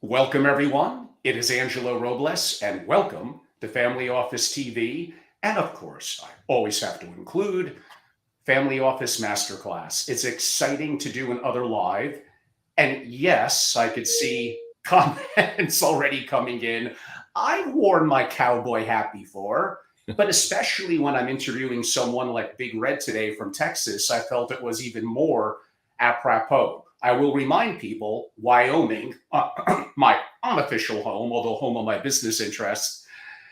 Welcome, everyone. It is Angelo Robles, and welcome to Family Office TV. And of course, I always have to include Family Office Masterclass. It's exciting to do another live. And yes, I could see comments already coming in. I've worn my cowboy hat before, but especially when I'm interviewing someone like Big Red today from Texas, I felt it was even more apropos. I will remind people Wyoming, my unofficial home, although home of my business interests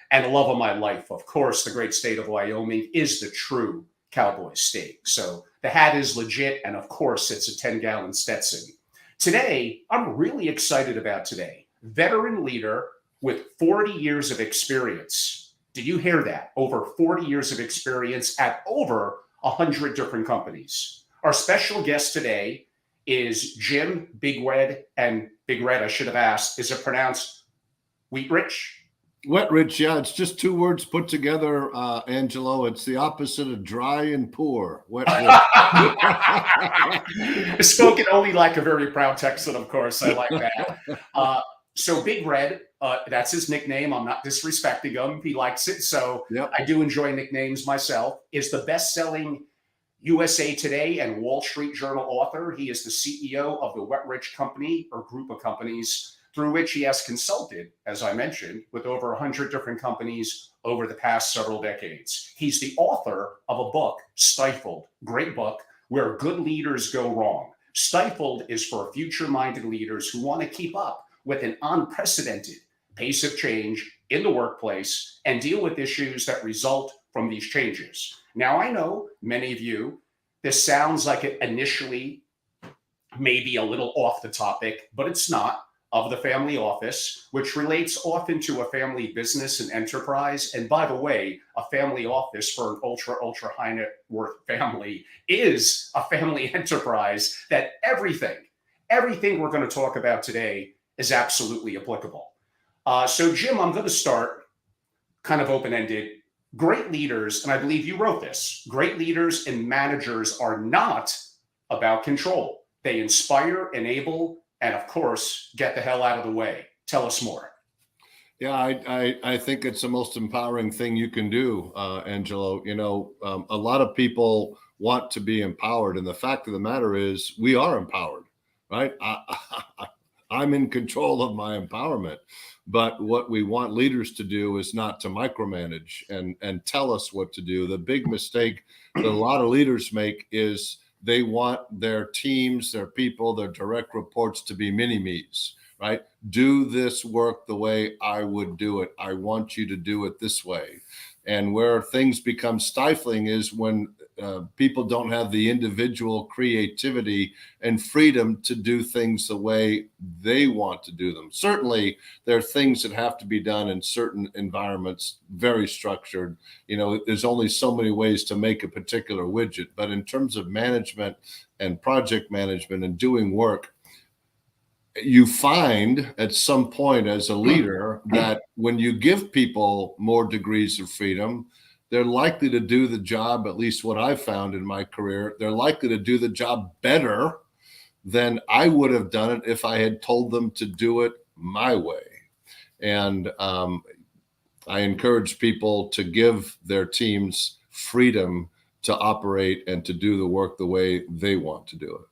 and the love of my life, of course, the great state of Wyoming is the true cowboy state. So the hat is legit. And of course, it's a 10-gallon Stetson. Today, I'm really excited about today. Veteran leader with 40 years of experience. Did you hear that? Over 40 years of experience at over 100 different companies. Our special guest today is Jim Big Red, and Big Red, I should have asked, is it pronounced Wetrich? Wetrich, yeah, it's just two words put together, Angelo. It's the opposite of dry and poor. Wetrich. Spoken only like a very proud Texan, of course. I like that. So Big Red, that's his nickname. I'm not disrespecting him. He likes it. So Yep. I do enjoy nicknames myself. Is the best-selling USA Today and Wall Street Journal author. He is the CEO of the Wetrich Company, or group of companies, through which he has consulted, as I mentioned, with over 100 different companies over the past several decades. He's the author of a book, Stifled, great book, Where Good Leaders Go Wrong. Stifled is for future-minded leaders who want to keep up with an unprecedented pace of change in the workplace and deal with issues that result from these changes. Now, I know many of you, this sounds like it initially may be a little off the topic, but it's not, of the family office, which relates often to a family business and enterprise. And by the way, a family office for an ultra high net worth family is a family enterprise that everything we're going to talk about today is absolutely applicable. So Jim, I'm going to start kind of open-ended. Great leaders, and I believe you wrote this, great leaders and managers are not about control. They inspire, enable, and of course, get the hell out of the way. Tell us more. Yeah, I think it's the most empowering thing you can do, Angelo. You know, a lot of people want to be empowered, and the fact of the matter is we are empowered, right? I'm in control of my empowerment. But what we want leaders to do is not to micromanage and tell us what to do. The big mistake that a lot of leaders make is they want their teams, their people, their direct reports to be mini-me's, right? Do this work the way I would do it. I want you to do it this way. And where things become stifling is when people don't have the individual creativity and freedom to do things the way they want to do them. Certainly, there are things that have to be done in certain environments, very structured. You know, there's only so many ways to make a particular widget. But in terms of management and project management and doing work, you find at some point as a leader that when you give people more degrees of freedom, they're likely to do the job, at least what I've found in my career, they're likely to do the job better than I would have done it if I had told them to do it my way. And I encourage people to give their teams freedom to operate and to do the work the way they want to do it.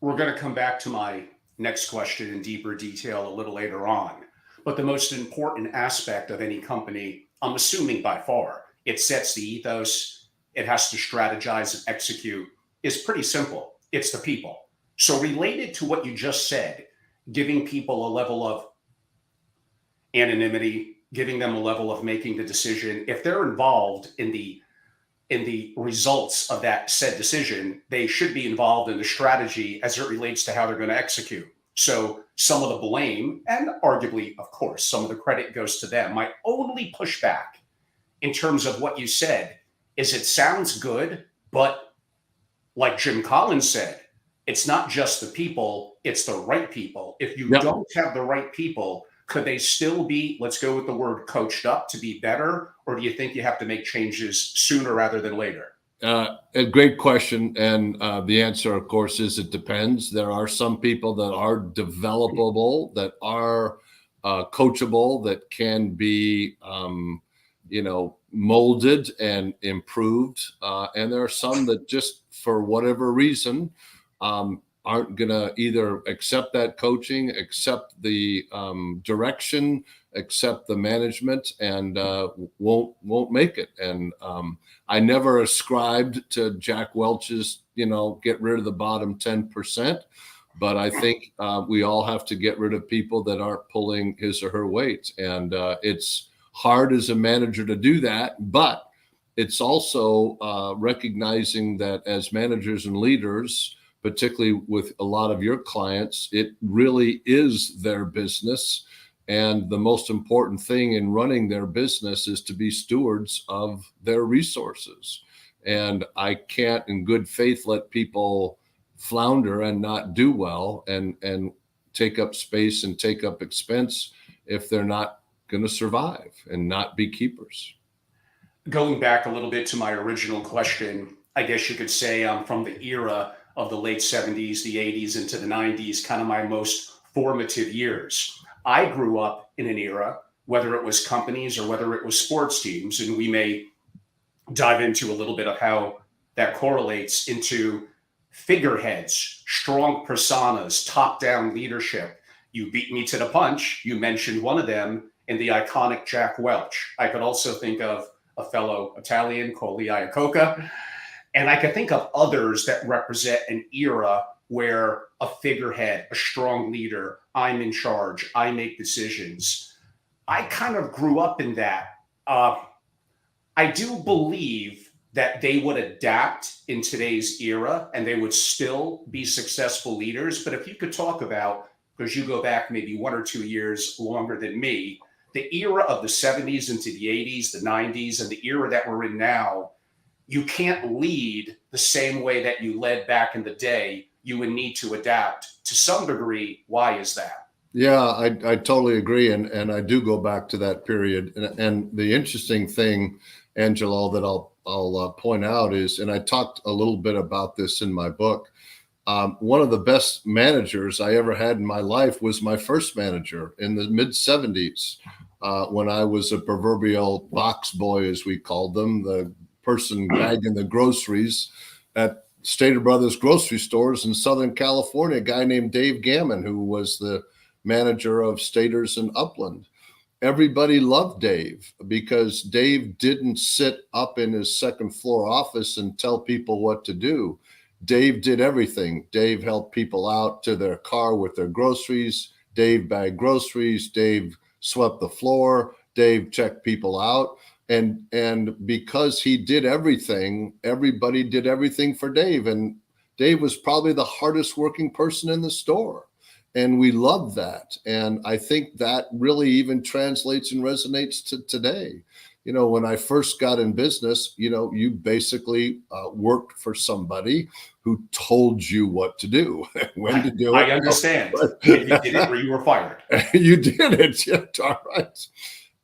We're going to come back to my next question in deeper detail a little later on. But the most important aspect of any company, I'm assuming by far, it sets the ethos, it has to strategize and execute, is pretty simple. It's the people. So related to what you just said, giving people a level of anonymity, giving them a level of making the decision, if they're involved in the results of that said decision, they should be involved in the strategy as it relates to how they're going to execute. So some of the blame, and arguably, of course, some of the credit goes to them. My only pushback in terms of what you said is it sounds good, but like Jim Collins said, it's not just the people, it's the right people. If you don't have the right people, could they still be, let's go with the word coached up to be better? Or do you think you have to make changes sooner rather than later? A great question. And the answer, of course, is it depends. There are some people that are developable, that are coachable, that can be, molded and improved. And there are some that just, for whatever reason, aren't going to either accept that coaching, accept the direction, accept the management, and won't make it. And I never ascribed to Jack Welch's, get rid of the bottom 10%. But I think we all have to get rid of people that aren't pulling his or her weight. And it's hard as a manager to do that. But it's also recognizing that as managers and leaders, particularly with a lot of your clients, it really is their business. And the most important thing in running their business is to be stewards of their resources. And I can't, in good faith, let people flounder and not do well and take up space and take up expense if they're not going to survive and not be keepers. Going back a little bit to my original question, I guess you could say I'm from the era of the late 70s, the 80s into the 90s, kind of my most formative years. I grew up in an era, whether it was companies or whether it was sports teams, and we may dive into a little bit of how that correlates into figureheads, strong personas, top-down leadership. You beat me to the punch. You mentioned one of them in the iconic Jack Welch. I could also think of a fellow Italian called Lee Iacocca, and I could think of others that represent an era where a figurehead, a strong leader, I'm in charge, I make decisions. I kind of grew up in that. I do believe that they would adapt in today's era and they would still be successful leaders. But if you could talk about, because you go back maybe 1 or 2 years longer than me, the era of the 70s into the 80s, the 90s, and the era that we're in now, you can't lead the same way that you led back in the day. You would need to adapt to some degree. Why is that? Yeah, I totally agree. And I do go back to that period. And the interesting thing, Angelo, that I'll point out is, and I talked a little bit about this in my book, one of the best managers I ever had in my life was my first manager in the mid 70s, when I was a proverbial box boy, as we called them, the person bagging the groceries at Stater Brothers grocery stores in Southern California, a guy named Dave Gammon, who was the manager of Stater's in Upland. Everybody loved Dave because Dave didn't sit up in his second floor office and tell people what to do. Dave did everything. Dave helped people out to their car with their groceries. Dave bagged groceries. Dave swept the floor. Dave checked people out. And because he did everything, everybody did everything for Dave. And Dave was probably the hardest working person in the store. And we love that. And I think that really even translates and resonates to today. When I first got in business, you basically worked for somebody who told you what to do, when to do it. I understand. If you did it or you were fired. You did it. Yeah, all right.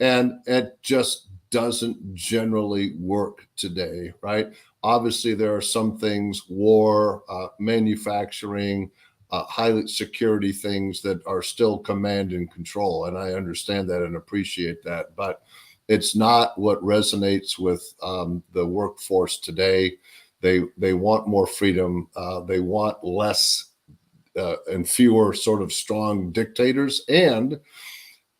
And it just doesn't generally work today, right? Obviously, there are some things, war, manufacturing, high security things that are still command and control. And I understand that and appreciate that. But it's not what resonates with the workforce today. They want more freedom. They want less and fewer sort of strong dictators. And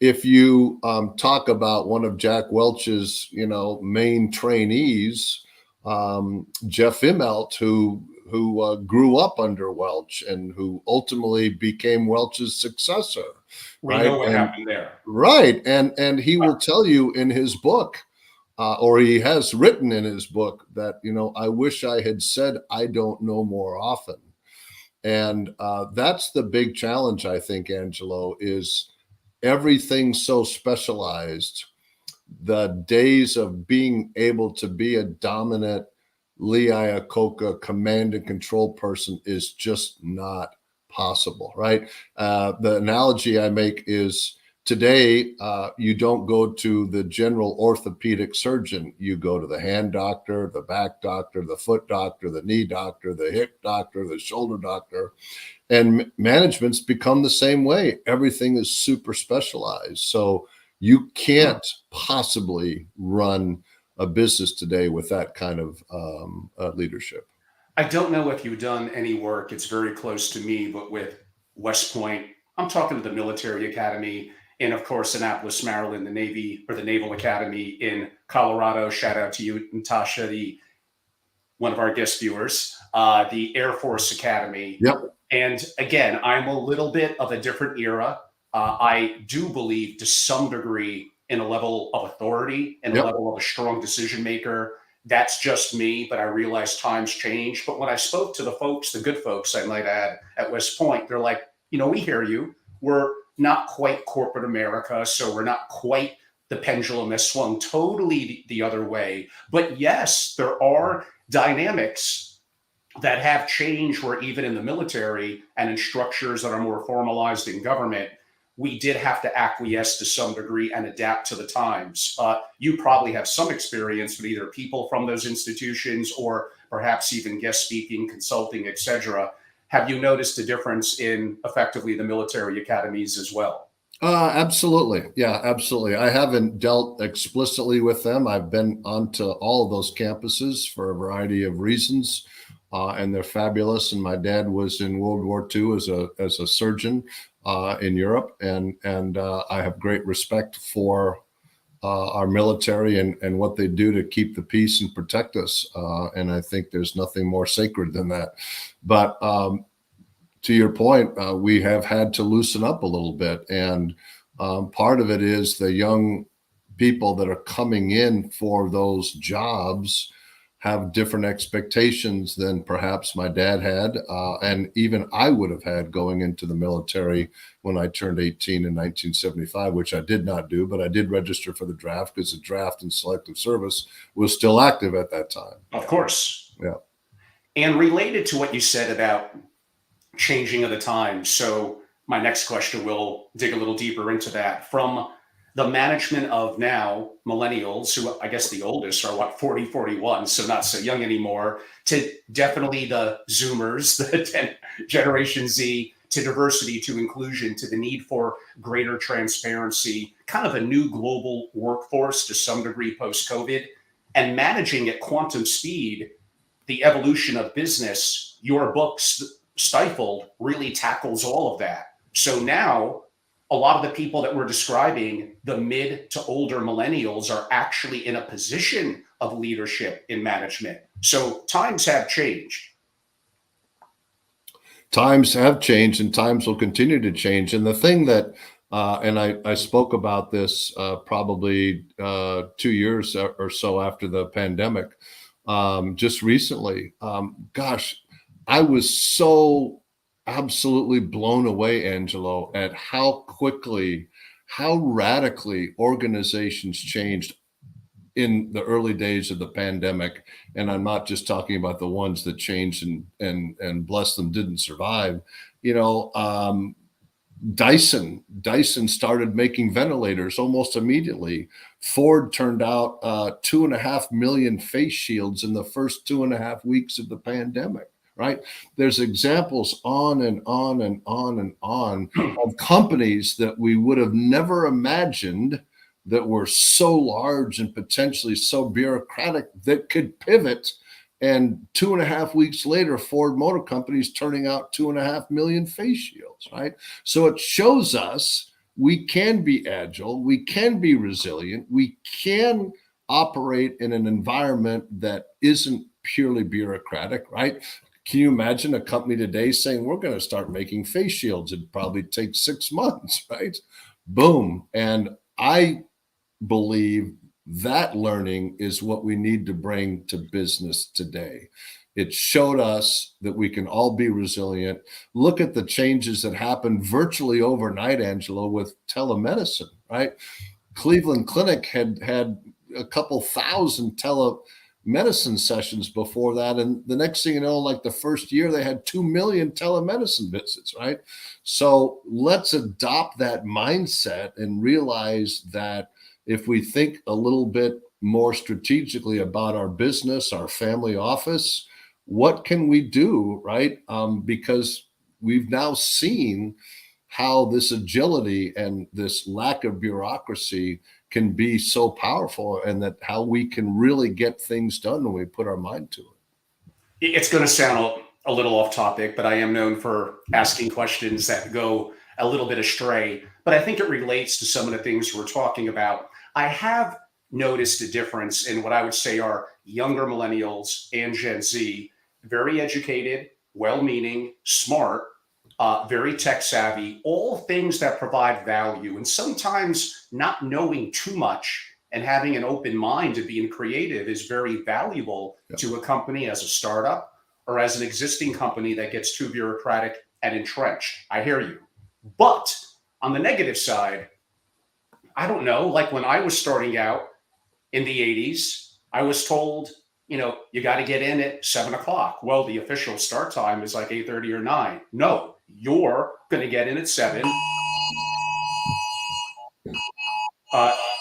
if you talk about one of Jack Welch's, main trainees, Jeff Immelt, who grew up under Welch and who ultimately became Welch's successor. We know what happened there. Right. And he will tell you in his book, or he has written in his book that, I wish I had said, I don't know more often. And that's the big challenge, I think, Angelo, is everything so specialized. The days of being able to be a dominant Lee Iacocca command and control person is just not possible, right? The analogy I make is Today, you don't go to the general orthopedic surgeon. You go to the hand doctor, the back doctor, the foot doctor, the knee doctor, the hip doctor, the shoulder doctor. And management's become the same way. Everything is super specialized. So you can't possibly run a business today with that kind of leadership. I don't know if you've done any work, it's very close to me, but with West Point, I'm talking to the military academy, and of course, Annapolis, Maryland, the Navy or the Naval Academy in Colorado. Shout out to you, Natasha, the one of our guest viewers, the Air Force Academy. Yep. And again, I'm a little bit of a different era. I do believe to some degree in a level of authority and a Yep. level of a strong decision maker. That's just me, but I realize times change. But when I spoke to the folks, the good folks, I might add, at West Point, they're like, we hear you. We're not quite corporate America, so we're not quite the pendulum has swung totally the other way. But yes, there are dynamics that have changed where even in the military and in structures that are more formalized in government, we did have to acquiesce to some degree and adapt to the times. You probably have some experience with either people from those institutions or perhaps even guest speaking, consulting, etc. Have you noticed a difference in effectively the military academies as well? Absolutely. Yeah, absolutely. I haven't dealt explicitly with them. I've been onto all of those campuses for a variety of reasons, and they're fabulous. And my dad was in World War II as a surgeon in Europe, and I have great respect for our military and what they do to keep the peace and protect us. And I think there's nothing more sacred than that. But to your point, we have had to loosen up a little bit. And part of it is the young people that are coming in for those jobs have different expectations than perhaps my dad had. And even I would have had going into the military when I turned 18 in 1975, which I did not do, but I did register for the draft because the draft and selective service was still active at that time. Of course. Yeah. And related to what you said about changing of the times. So my next question will dig a little deeper into that. From the management of now millennials, who I guess the oldest are what, 40, 41, so not so young anymore, to definitely the Zoomers, the Generation Z, to diversity, to inclusion, to the need for greater transparency, kind of a new global workforce to some degree post-COVID, and managing at quantum speed the evolution of business. Your books, Stifled, really tackles all of that. So now a lot of the people that we're describing, the mid to older millennials, are actually in a position of leadership in management. So times have changed. Times have changed and times will continue to change. And the thing that, and I spoke about this probably 2 years or so after the pandemic, just recently. Gosh, I was so absolutely blown away, Angelo, at how quickly, how radically organizations changed in the early days of the pandemic. And I'm not just talking about the ones that changed and bless them didn't survive. Dyson started making ventilators almost immediately. Ford turned out 2.5 million face shields in the first 2.5 weeks of the pandemic. Right? There's examples on and on and on and on of companies that we would have never imagined that were so large and potentially so bureaucratic that could pivot. And 2.5 weeks later, Ford Motor Company is turning out 2.5 million face shields, right? So it shows us we can be agile, we can be resilient, we can operate in an environment that isn't purely bureaucratic, right? Can you imagine a company today saying, we're going to start making face shields? It'd probably take 6 months, right? Boom. And I believe that learning is what we need to bring to business today. It showed us that we can all be resilient. Look at the changes that happened virtually overnight, Angelo, with telemedicine, right? Cleveland Clinic had a couple thousand medicine sessions before that. And the next thing you know, like the first year, they had 2 million telemedicine visits, right? So let's adopt that mindset and realize that if we think a little bit more strategically about our business, our family office, what can we do, right? Because we've now seen how this agility and this lack of bureaucracy can be so powerful, and that how we can really get things done when we put our mind to it. It's going to sound a little off topic, but I am known for asking questions that go a little bit astray. But I think it relates to some of the things we're talking about. I have noticed a difference in what I would say are younger millennials and Gen Z, very educated, well-meaning, smart, very tech savvy, all things that provide value. And sometimes not knowing too much and having an open mind to being creative is very valuable to a company as a startup or as an existing company that gets too bureaucratic and entrenched. I hear you. But on the negative side, I don't know, like when I was starting out in the 80s, I was told, you got to get in at 7 o'clock. Well, the official start time is like 8:30 or 9. No, you're going to get in at 7.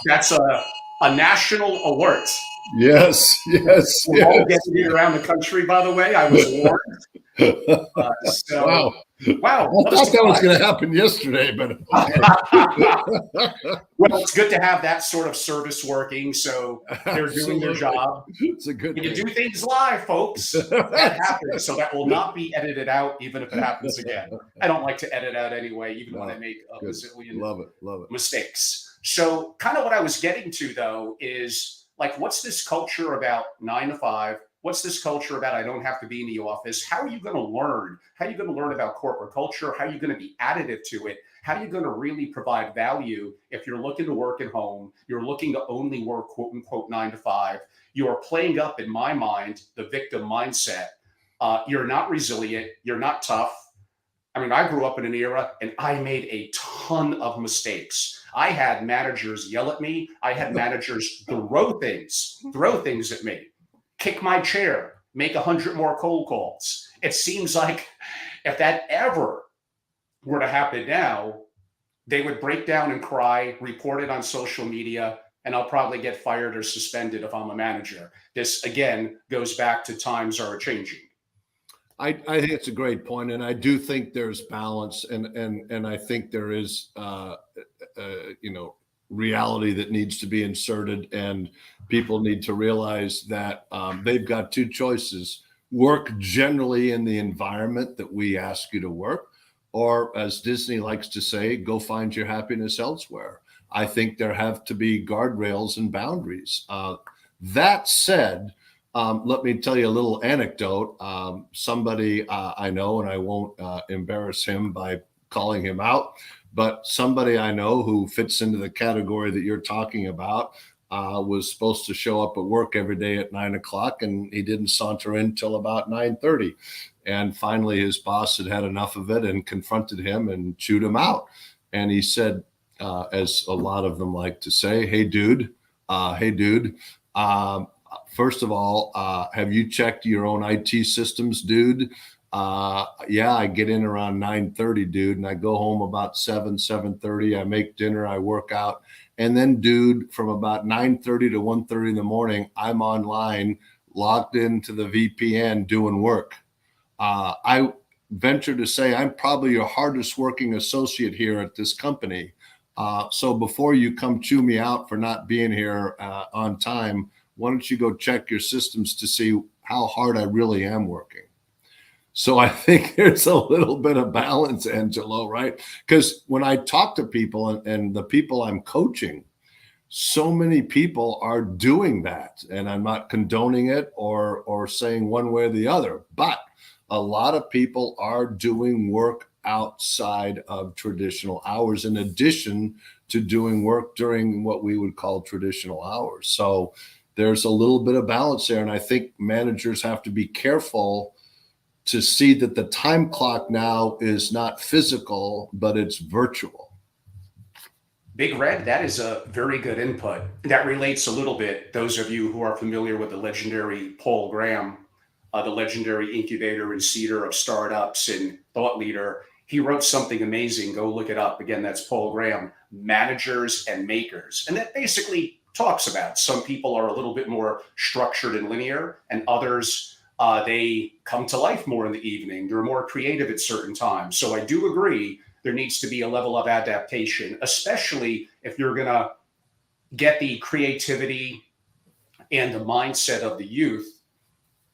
That's a national alert. Yes. We're all getting it around the country, by the way. I was warned. Wow. I thought that was going to happen yesterday, but well, it's good to have that sort of service working, so they're doing their job. It's a good thing. You do things live, folks. That happens, so that will not be edited out, even if it happens again. I don't like to edit out anyway, even when I make a bazillion love it mistakes. So kind of what I was getting to, though, is like, what's this culture about 9 to 5? What's this culture about? I don't have to be in the office. How are you going to learn? How are you going to learn about corporate culture? How are you going to be additive to it? How are you going to really provide value if you're looking to work at home? You're looking to only work, quote unquote, 9 to 5. You're playing up, in my mind, the victim mindset. You're not resilient. You're not tough. I mean, I grew up in an era and I made a ton of mistakes. I had managers yell at me. I had managers throw things at me. Kick my chair, make 100 more cold calls. It seems like if that ever were to happen now, they would break down and cry, report it on social media, and I'll probably get fired or suspended if I'm a manager. This, again, goes back to times are changing. I think it's a great point, and I do think there's balance, and I think there is reality that needs to be inserted, and people need to realize that they've got two choices: work generally in the environment that we ask you to work, or, as Disney likes to say, go find your happiness elsewhere. I think there have to be guardrails and boundaries. That said, let me tell you a little anecdote. Somebody I know, and I won't embarrass him by calling him out, but somebody I know who fits into the category that you're talking about was supposed to show up at work every day at 9 o'clock, and he didn't saunter in till about 9:30. And finally, his boss had had enough of it and confronted him and chewed him out. And he said, as a lot of them like to say, hey, dude, first of all, have you checked your own IT systems, dude? Yeah, I get in around 9:30, dude, and I go home about 7:30. I make dinner, I work out. And then, dude, from about 9:30 to 1:30 in the morning, I'm online, logged into the VPN doing work. I venture to say I'm probably your hardest working associate here at this company. So before you come chew me out for not being here on time, why don't you go check your systems to see how hard I really am working? So I think there's a little bit of balance, Angelo, right? Because when I talk to people and the people I'm coaching, so many people are doing that. And I'm not condoning it or saying one way or the other, but a lot of people are doing work outside of traditional hours, in addition to doing work during what we would call traditional hours. So there's a little bit of balance there. And I think managers have to be careful to see that the time clock now is not physical, but it's virtual. Big Red, that is a very good input. That relates a little bit. Those of you who are familiar with the legendary Paul Graham, the legendary incubator and seeder of startups and thought leader, he wrote something amazing. Go look it up. Again, that's Paul Graham, Managers and Makers. And that basically talks about some people are a little bit more structured and linear, and others, they come to life more in the evening. They're more creative at certain times. So I do agree there needs to be a level of adaptation, especially if you're going to get the creativity and the mindset of the youth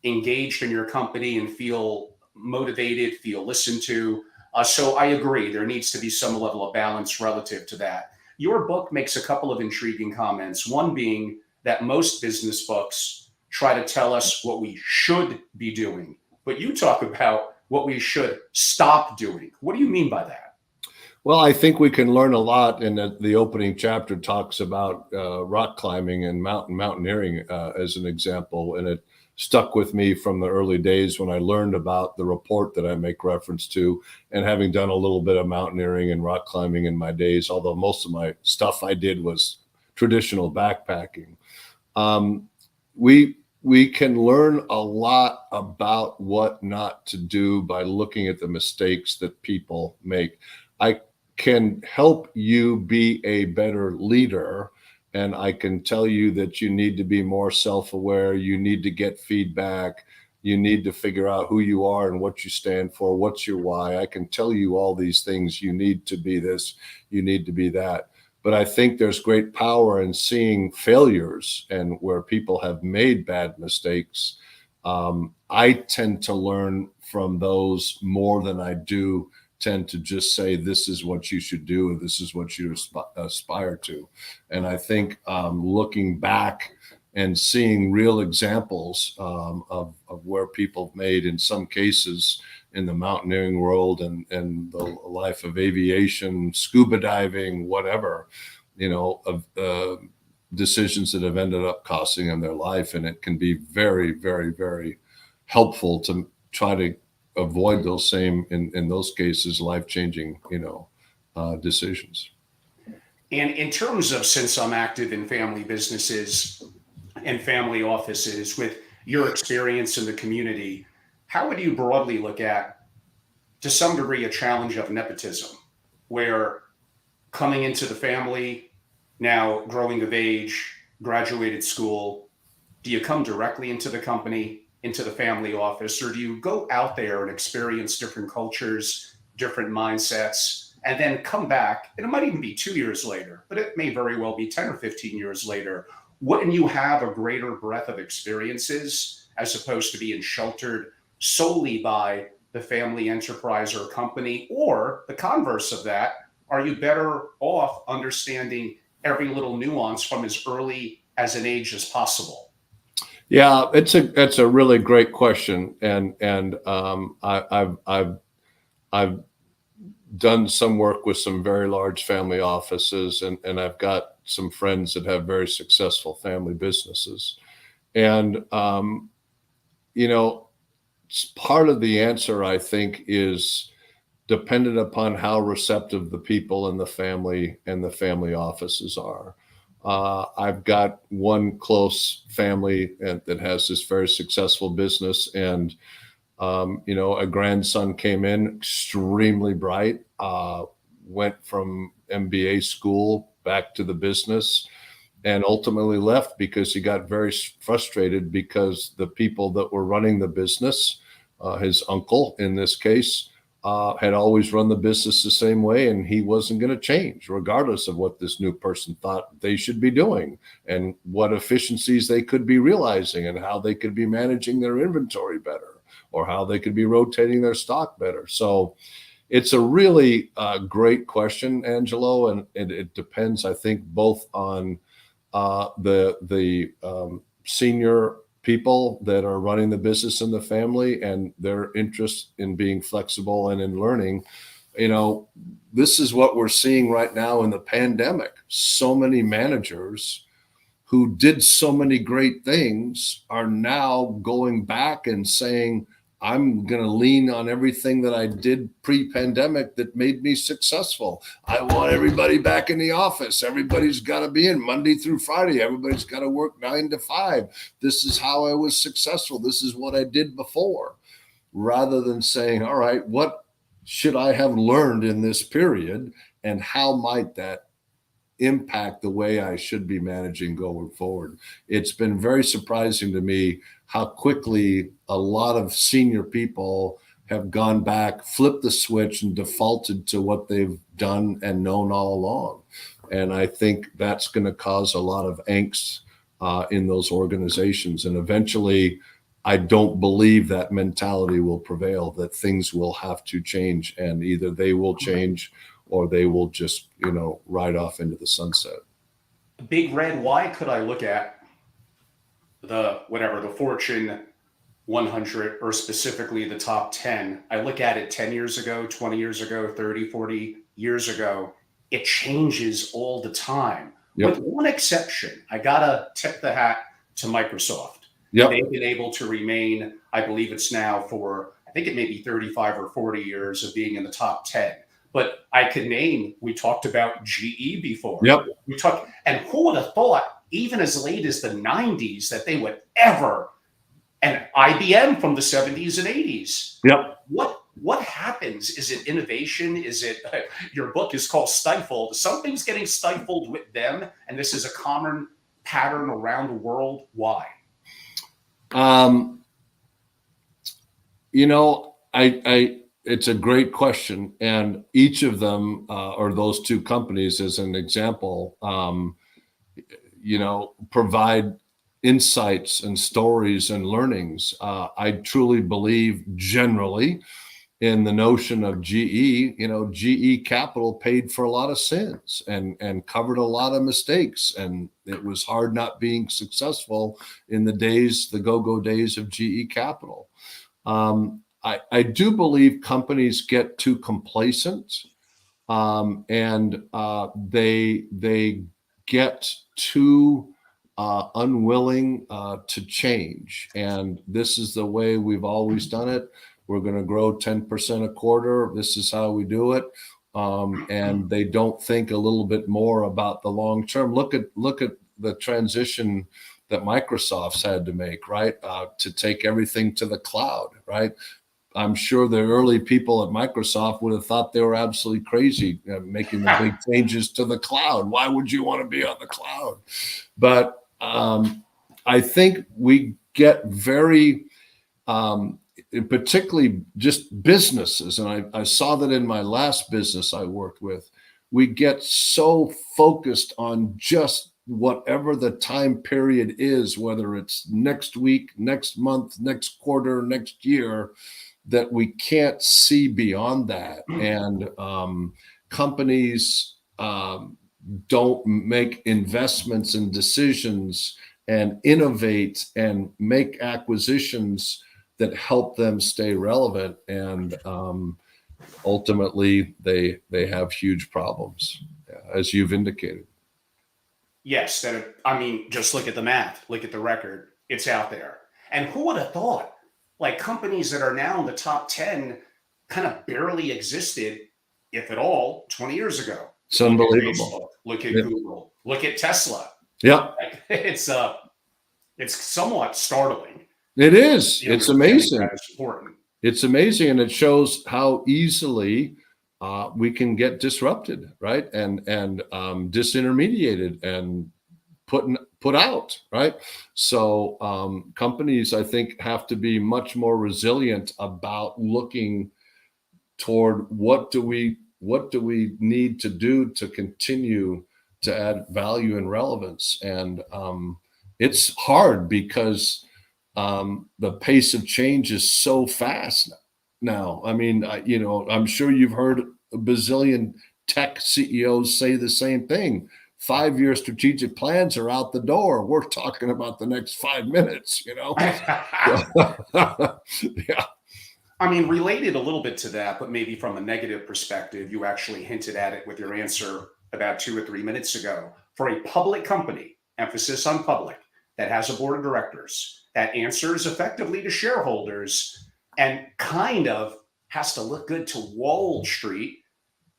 engaged in your company and feel motivated, feel listened to. So I agree, there needs to be some level of balance relative to that. Your book makes a couple of intriguing comments, one being that most business books try to tell us what we should be doing, but you talk about what we should stop doing. What do you mean by that? Well, I think we can learn a lot. And the opening chapter talks about rock climbing and mountaineering as an example. And it stuck with me from the early days when I learned about the report that I make reference to, and having done a little bit of mountaineering and rock climbing in my days, although most of my stuff I did was traditional backpacking. Um, we can learn a lot about what not to do by looking at the mistakes that people make. I can help you be a better leader, and I can tell you that you need to be more self-aware. You need to get feedback. You need to figure out who you are and what you stand for. What's your why? I can tell you all these things. You need to be this. You need to be that. But I think there's great power in seeing failures and where people have made bad mistakes. I tend to learn from those more than I do tend to just say, this is what you should do, and this is what you aspire to. And I think looking back and seeing real examples of where people have made, in some cases, in the mountaineering world and the life of aviation, scuba diving, whatever, of decisions that have ended up costing them their life. And it can be very, very, very helpful to try to avoid those same, in those cases, life-changing, decisions. And in terms of, since I'm active in family businesses and family offices, with your experience in the community, how would you broadly look at, to some degree, a challenge of nepotism, where coming into the family, now growing of age, graduated school, do you come directly into the company, into the family office, or do you go out there and experience different cultures, different mindsets, and then come back? And it might even be 2 years later, but it may very well be 10 or 15 years later. Wouldn't you have a greater breadth of experiences as opposed to being sheltered solely by the family enterprise or company? Or the converse of that, are you better off understanding every little nuance from as early as an age as possible? Yeah, it's a really great question, and I've done some work with some very large family offices, and I've got some friends that have very successful family businesses, and part of the answer, I think, is dependent upon how receptive the people in the family offices are. I've got one close family that has this very successful business, and a grandson came in extremely bright, went from MBA school back to the business, and ultimately left because he got very frustrated because the people that were running the business, his uncle in this case, had always run the business the same way, and he wasn't going to change regardless of what this new person thought they should be doing and what efficiencies they could be realizing and how they could be managing their inventory better or how they could be rotating their stock better. So it's a really great question, Angelo, and it depends, I think, both on the senior people that are running the business in the family and their interest in being flexible and in learning. This is what we're seeing right now in the pandemic. So many managers who did so many great things are now going back and saying, I'm going to lean on everything that I did pre-pandemic that made me successful. I want everybody back in the office. Everybody's got to be in Monday through Friday. Everybody's got to work 9 to 5. This is how I was successful. This is what I did before. Rather than saying, all right, what should I have learned in this period, and how might that impact the way I should be managing going forward? It's been very surprising to me how quickly a lot of senior people have gone back, flipped the switch, and defaulted to what they've done and known all along. And I think that's going to cause a lot of angst in those organizations. And eventually, I don't believe that mentality will prevail, that things will have to change, and either they will change or they will just, ride off into the sunset. Big red, why could I look at the Fortune 100, or specifically the top 10? I look at it 10 years ago, 20 years ago, 30, 40 years ago. It changes all the time. Yep. With one exception, I got to tip the hat to Microsoft. Yep. They've been able to remain, I believe it's now for, I think it may be 35 or 40 years of being in the top 10. But I could name, we talked about GE before. Yep. And who would have thought, even as late as the 90s, that they would ever, and IBM from the 70s and 80s. Yep. What happens? Is it innovation? Is it, your book is called Stifled. Something's getting stifled with them, and this is a common pattern around the world. Why? It's a great question, and each of them, or those two companies, as an example, provide insights and stories and learnings. I truly believe, generally, in the notion of GE. GE Capital paid for a lot of sins and covered a lot of mistakes, and it was hard not being successful in the go-go days of GE Capital. I do believe companies get too complacent, and they get too unwilling to change. And this is the way we've always done it. We're going to grow 10% a quarter. This is how we do it. And they don't think a little bit more about the long term. Look at the transition that Microsoft's had to make, right? To take everything to the cloud, right? I'm sure the early people at Microsoft would have thought they were absolutely crazy making the big changes to the cloud. Why would you want to be on the cloud? But I think we get very, particularly just businesses, and I saw that in my last business I worked with, we get so focused on just whatever the time period is, whether it's next week, next month, next quarter, next year, that we can't see beyond that. And companies don't make investments and decisions and innovate and make acquisitions that help them stay relevant. And ultimately, they have huge problems, as you've indicated. Yes. Just look at the math, look at the record. It's out there. And who would have thought? Like, companies that are now in the top 10 kind of barely existed, if at all, 20 years ago. It's unbelievable. Look at Google. Look at Tesla. Yeah. It's somewhat startling. It is. It's amazing. It's important. It's amazing, and it shows how easily we can get disrupted, right? And disintermediated and put out, right? So companies, I think, have to be much more resilient about looking toward what do we need to do to continue to add value and relevance. And it's hard because the pace of change is so fast now. I mean, I'm sure you've heard a bazillion tech CEOs say the same thing. 5-year strategic plans are out the door. We're talking about the next 5 minutes, Yeah. Related a little bit to that, but maybe from a negative perspective, you actually hinted at it with your answer about 2 or 3 minutes ago. For a public company, emphasis on public, that has a board of directors, that answers effectively to shareholders, and kind of has to look good to Wall Street,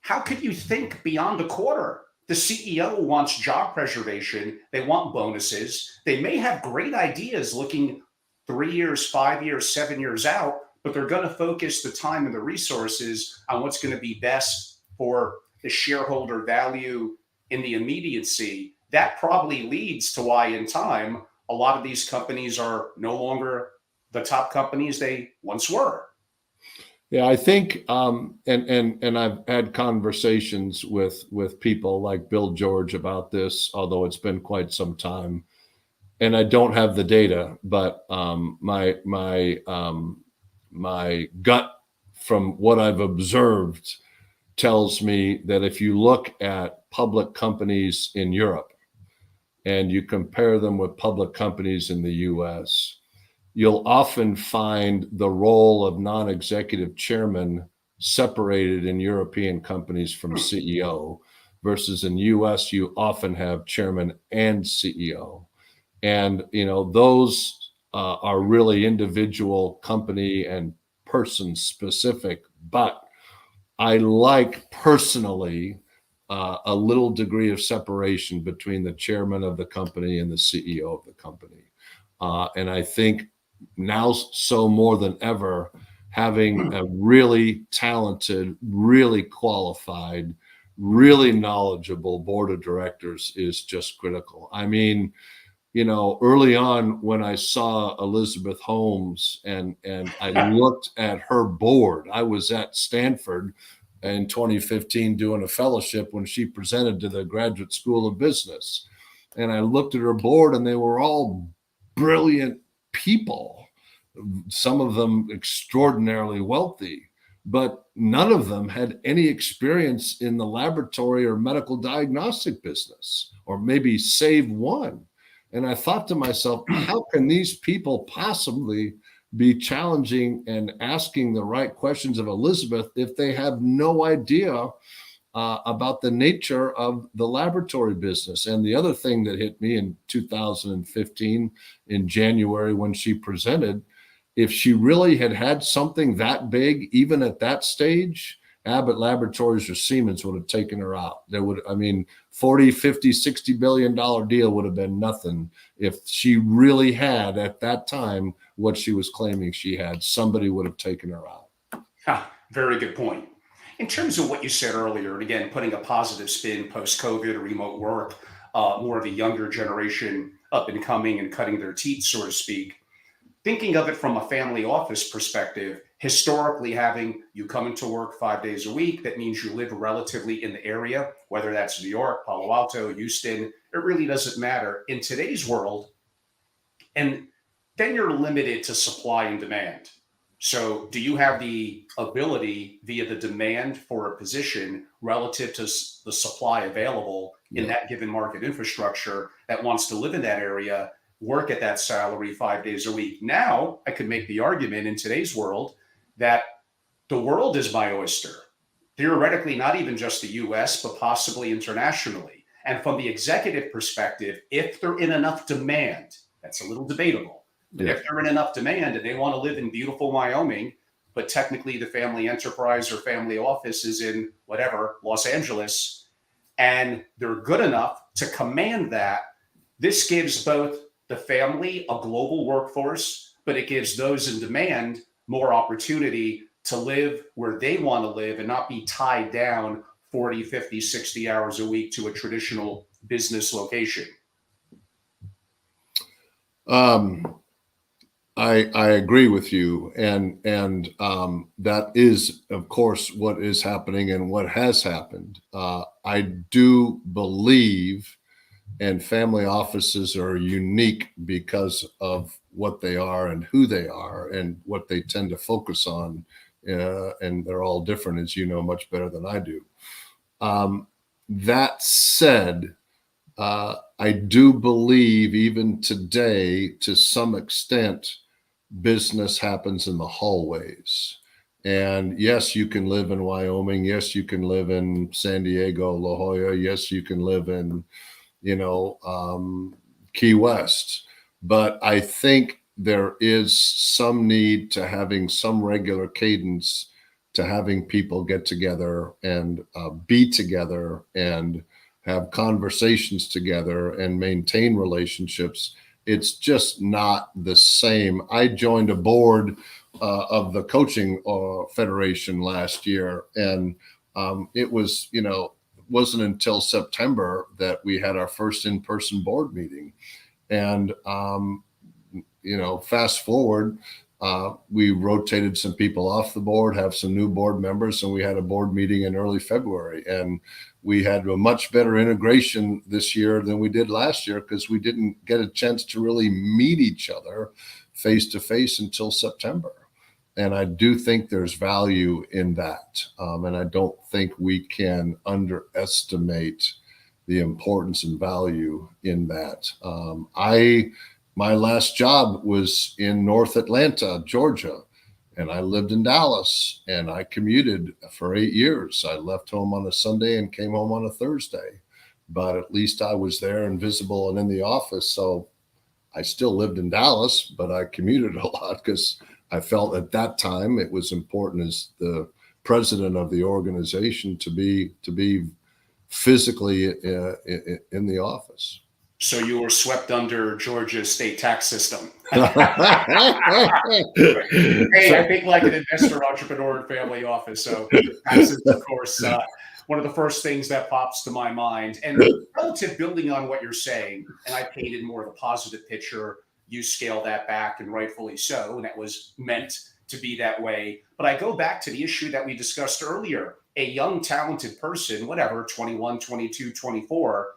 how could you think beyond a quarter? The CEO wants job preservation. They want bonuses. They may have great ideas looking 3 years, 5 years, 7 years out, but they're going to focus the time and the resources on what's going to be best for the shareholder value in the immediacy. That probably leads to why, in time, a lot of these companies are no longer the top companies they once were. Yeah, I think, and I've had conversations with people like Bill George about this, although it's been quite some time, and I don't have the data, but my gut from what I've observed tells me that if you look at public companies in Europe and you compare them with public companies in the US, you'll often find the role of non-executive chairman separated in European companies from CEO, versus in US, you often have chairman and CEO. And, those are really individual company and person specific, but I like personally a little degree of separation between the chairman of the company and the CEO of the company. And I think now, so more than ever, having a really talented, really qualified, really knowledgeable board of directors is just critical. I mean, early on when I saw Elizabeth Holmes and I looked at her board, I was at Stanford in 2015 doing a fellowship when she presented to the Graduate School of Business. And I looked at her board and they were all brilliant people, some of them extraordinarily wealthy, but none of them had any experience in the laboratory or medical diagnostic business, or maybe save one. And I thought to myself, how can these people possibly be challenging and asking the right questions of Elizabeth if they have no idea about the nature of the laboratory business? And the other thing that hit me in 2015 in January when she presented, if she really had had something that big, even at that stage, Abbott Laboratories or Siemens would have taken her out. There would, 40, 50, $60 billion deal would have been nothing if she really had at that time what she was claiming she had. Somebody would have taken her out. Very good point. In terms of what you said earlier, and again, putting a positive spin post-COVID or remote work, more of a younger generation up and coming and cutting their teeth, so to speak, thinking of it from a family office perspective, historically having you come into work 5 days a week, that means you live relatively in the area, whether that's New York, Palo Alto, Houston, it really doesn't matter. In today's world, and then you're limited to supply and demand. So do you have the ability via the demand for a position relative to the supply available in that given market infrastructure that wants to live in that area, work at that salary 5 days a week? Now I could make the argument in today's world that the world is my oyster. Theoretically, not even just the US, but possibly internationally. And from the executive perspective, if they're in enough demand, that's a little debatable. But if they're in enough demand and they want to live in beautiful Wyoming, but technically the family enterprise or family office is in whatever, Los Angeles, and they're good enough to command that, this gives both the family a global workforce, but it gives those in demand more opportunity to live where they want to live and not be tied down 40, 50, 60 hours a week to a traditional business location. I agree with you, and that is, of course, what is happening and what has happened. I do believe, and family offices are unique because of what they are and who they are and what they tend to focus on, and they're all different, as you know much better than I do. That said, I do believe even today, to some extent, business happens in the hallways. And yes, you can live in Wyoming. Yes, you can live in San Diego, La Jolla. Yes, you can live in, Key West. But I think there is some need to having some regular cadence to having people get together and be together and have conversations together and maintain relationships. It's just not the same. I joined a board of the coaching federation last year, and it was, wasn't until September that we had our first in-person board meeting. And fast forward, we rotated some people off the board, have some new board members, and we had a board meeting in early February. And we had a much better integration this year than we did last year because we didn't get a chance to really meet each other face to face until September. And I do think there's value in that. And I don't think we can underestimate the importance and value in that. My last job was in North Atlanta, Georgia, and I lived in Dallas, and I commuted for 8 years. I left home on a Sunday and came home on a Thursday, but at least I was there and visible and in the office. So I still lived in Dallas, but I commuted a lot because I felt at that time it was important as the president of the organization to be physically in the office. So you were swept under Georgia's state tax system. Hey, I think like an investor, entrepreneur, and family office. So taxes, of course, one of the first things that pops to my mind. And relative, building on what you're saying, and I painted more of a positive picture, you scale that back, and rightfully so, and that was meant to be that way. But I go back to the issue that we discussed earlier. A young, talented person, whatever, 21, 22, 24,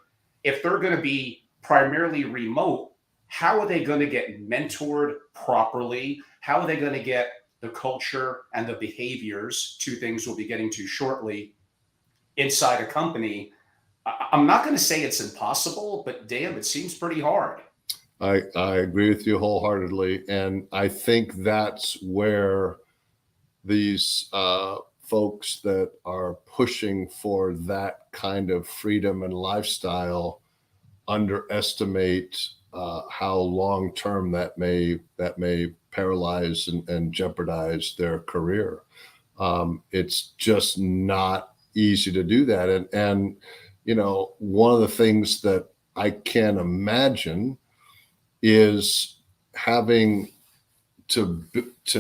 if they're going to be primarily remote, how are they going to get mentored properly? How are they going to get the culture and the behaviors, two things we'll be getting to shortly, inside a company? I'm not going to say it's impossible, but damn, it seems pretty hard. I agree with you wholeheartedly. And I think that's where these folks that are pushing for that kind of freedom and lifestyle underestimate how long-term that may paralyze and jeopardize their career. It's just not easy to do that. And one of the things that I can imagine is having to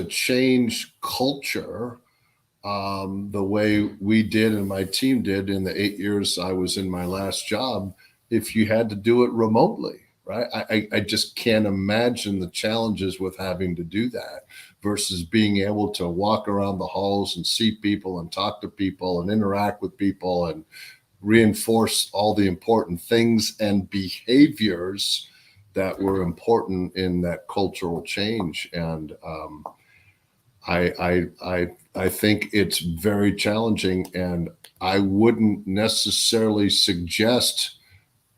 change culture the way we did and my team did in the 8 years I was in my last job, if you had to do it remotely, right? I just can't imagine the challenges with having to do that versus being able to walk around the halls and see people and talk to people and interact with people and reinforce all the important things and behaviors that were important in that cultural change. And I think it's very challenging, and I wouldn't necessarily suggest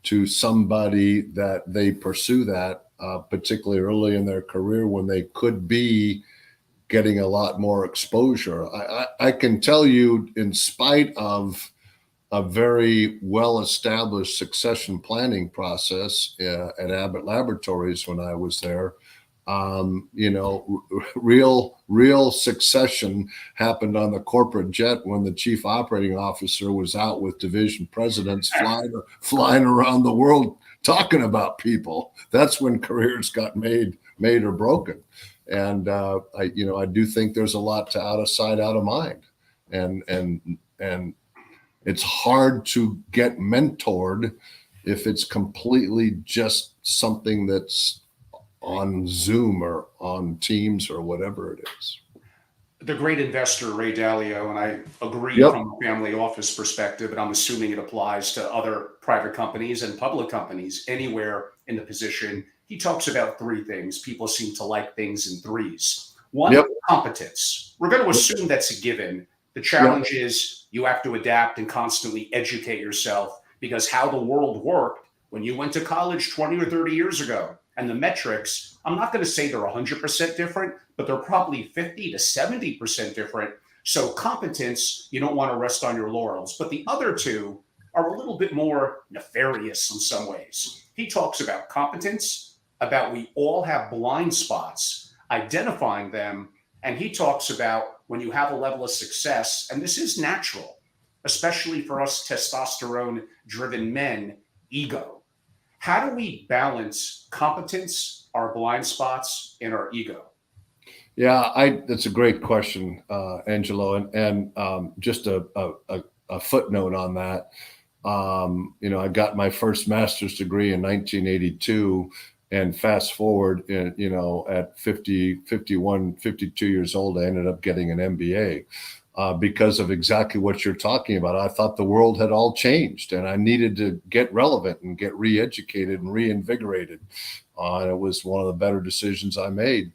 to somebody that they pursue that, particularly early in their career when they could be getting a lot more exposure. I can tell you, in spite of a very well-established succession planning process at Abbott Laboratories when I was there, real succession happened on the corporate jet when the chief operating officer was out with division presidents flying around the world talking about people. That's when careers got made or broken. And I do think there's a lot to out of sight, out of mind, and it's hard to get mentored if it's completely just something that's on Zoom or on Teams or whatever it is. The great investor, Ray Dalio, and I agree from a family office perspective, but I'm assuming it applies to other private companies and public companies anywhere in the position. He talks about three things. People seem to like things in threes. One, competence. We're going to assume that's a given. The challenge is you have to adapt and constantly educate yourself, because how the world worked when you went to college 20 or 30 years ago, and the metrics, I'm not going to say they're 100% different, but they're probably 50 to 70% different. So competence, you don't want to rest on your laurels. But the other two are a little bit more nefarious in some ways. He talks about competence about we all have blind spots, identifying them. And he talks about when you have a level of success, and this is natural, especially for us testosterone driven men, ego. How do we balance competence, our blind spots, and our ego? Yeah, that's a great question, Angelo, and just a footnote on that. I got my first master's degree in 1982, and fast forward, at 50, 51, 52 years old, I ended up getting an MBA. Because of exactly what you're talking about. I thought the world had all changed and I needed to get relevant and get re-educated and reinvigorated. And it was one of the better decisions I made.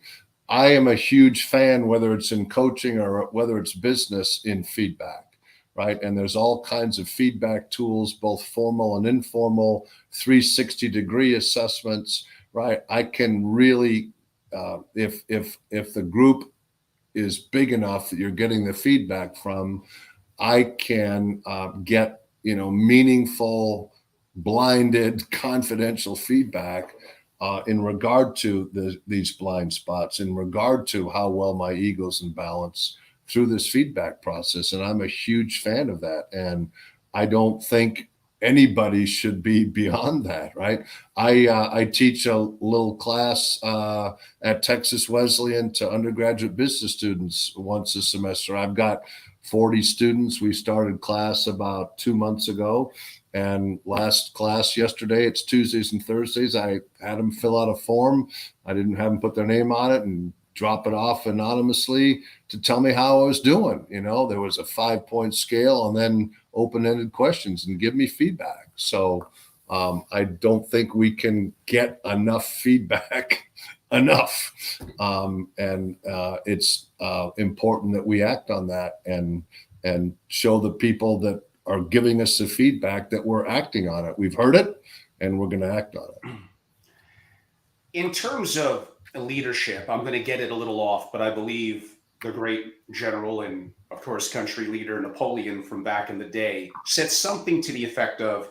I am a huge fan, whether it's in coaching or whether it's business, in feedback, right? And there's all kinds of feedback tools, both formal and informal, 360-degree assessments, right? I can really, if the group is big enough that you're getting the feedback from, I can get meaningful, blinded, confidential feedback in regard to these blind spots, in regard to how well my ego's in balance through this feedback process. And I'm a huge fan of that. And I don't think anybody should be beyond that, right? I teach a little class at Texas Wesleyan to undergraduate business students once a semester. I've got 40 students. We started class about 2 months ago, and last class yesterday, it's Tuesdays and Thursdays. I had them fill out a form. I didn't have them put their name on it and drop it off anonymously to tell me how I was doing. There was a 5-point scale and then open-ended questions and give me feedback. So I don't think we can get enough feedback enough. And it's important that we act on that and show the people that are giving us the feedback that we're acting on it. We've heard it and we're going to act on it. In terms of leadership, I'm going to get it a little off, but I believe the great general and, of course, country leader Napoleon from back in the day said something to the effect of,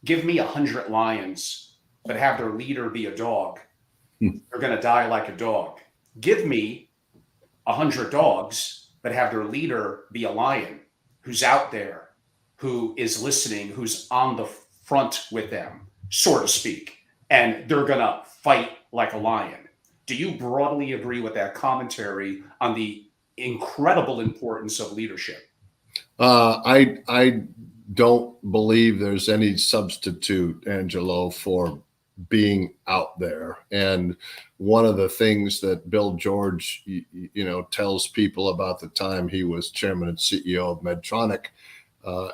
give me 100 lions, but have their leader be a dog. They're going to die like a dog. Give me 100 dogs, but have their leader be a lion who's out there, who is listening, who's on the front with them, so to speak. And they're going to fight like a lion. Do you broadly agree with that commentary on the incredible importance of leadership? I don't believe there's any substitute, Angelo, for being out there. And one of the things that Bill George, tells people about the time he was chairman and CEO of Medtronic,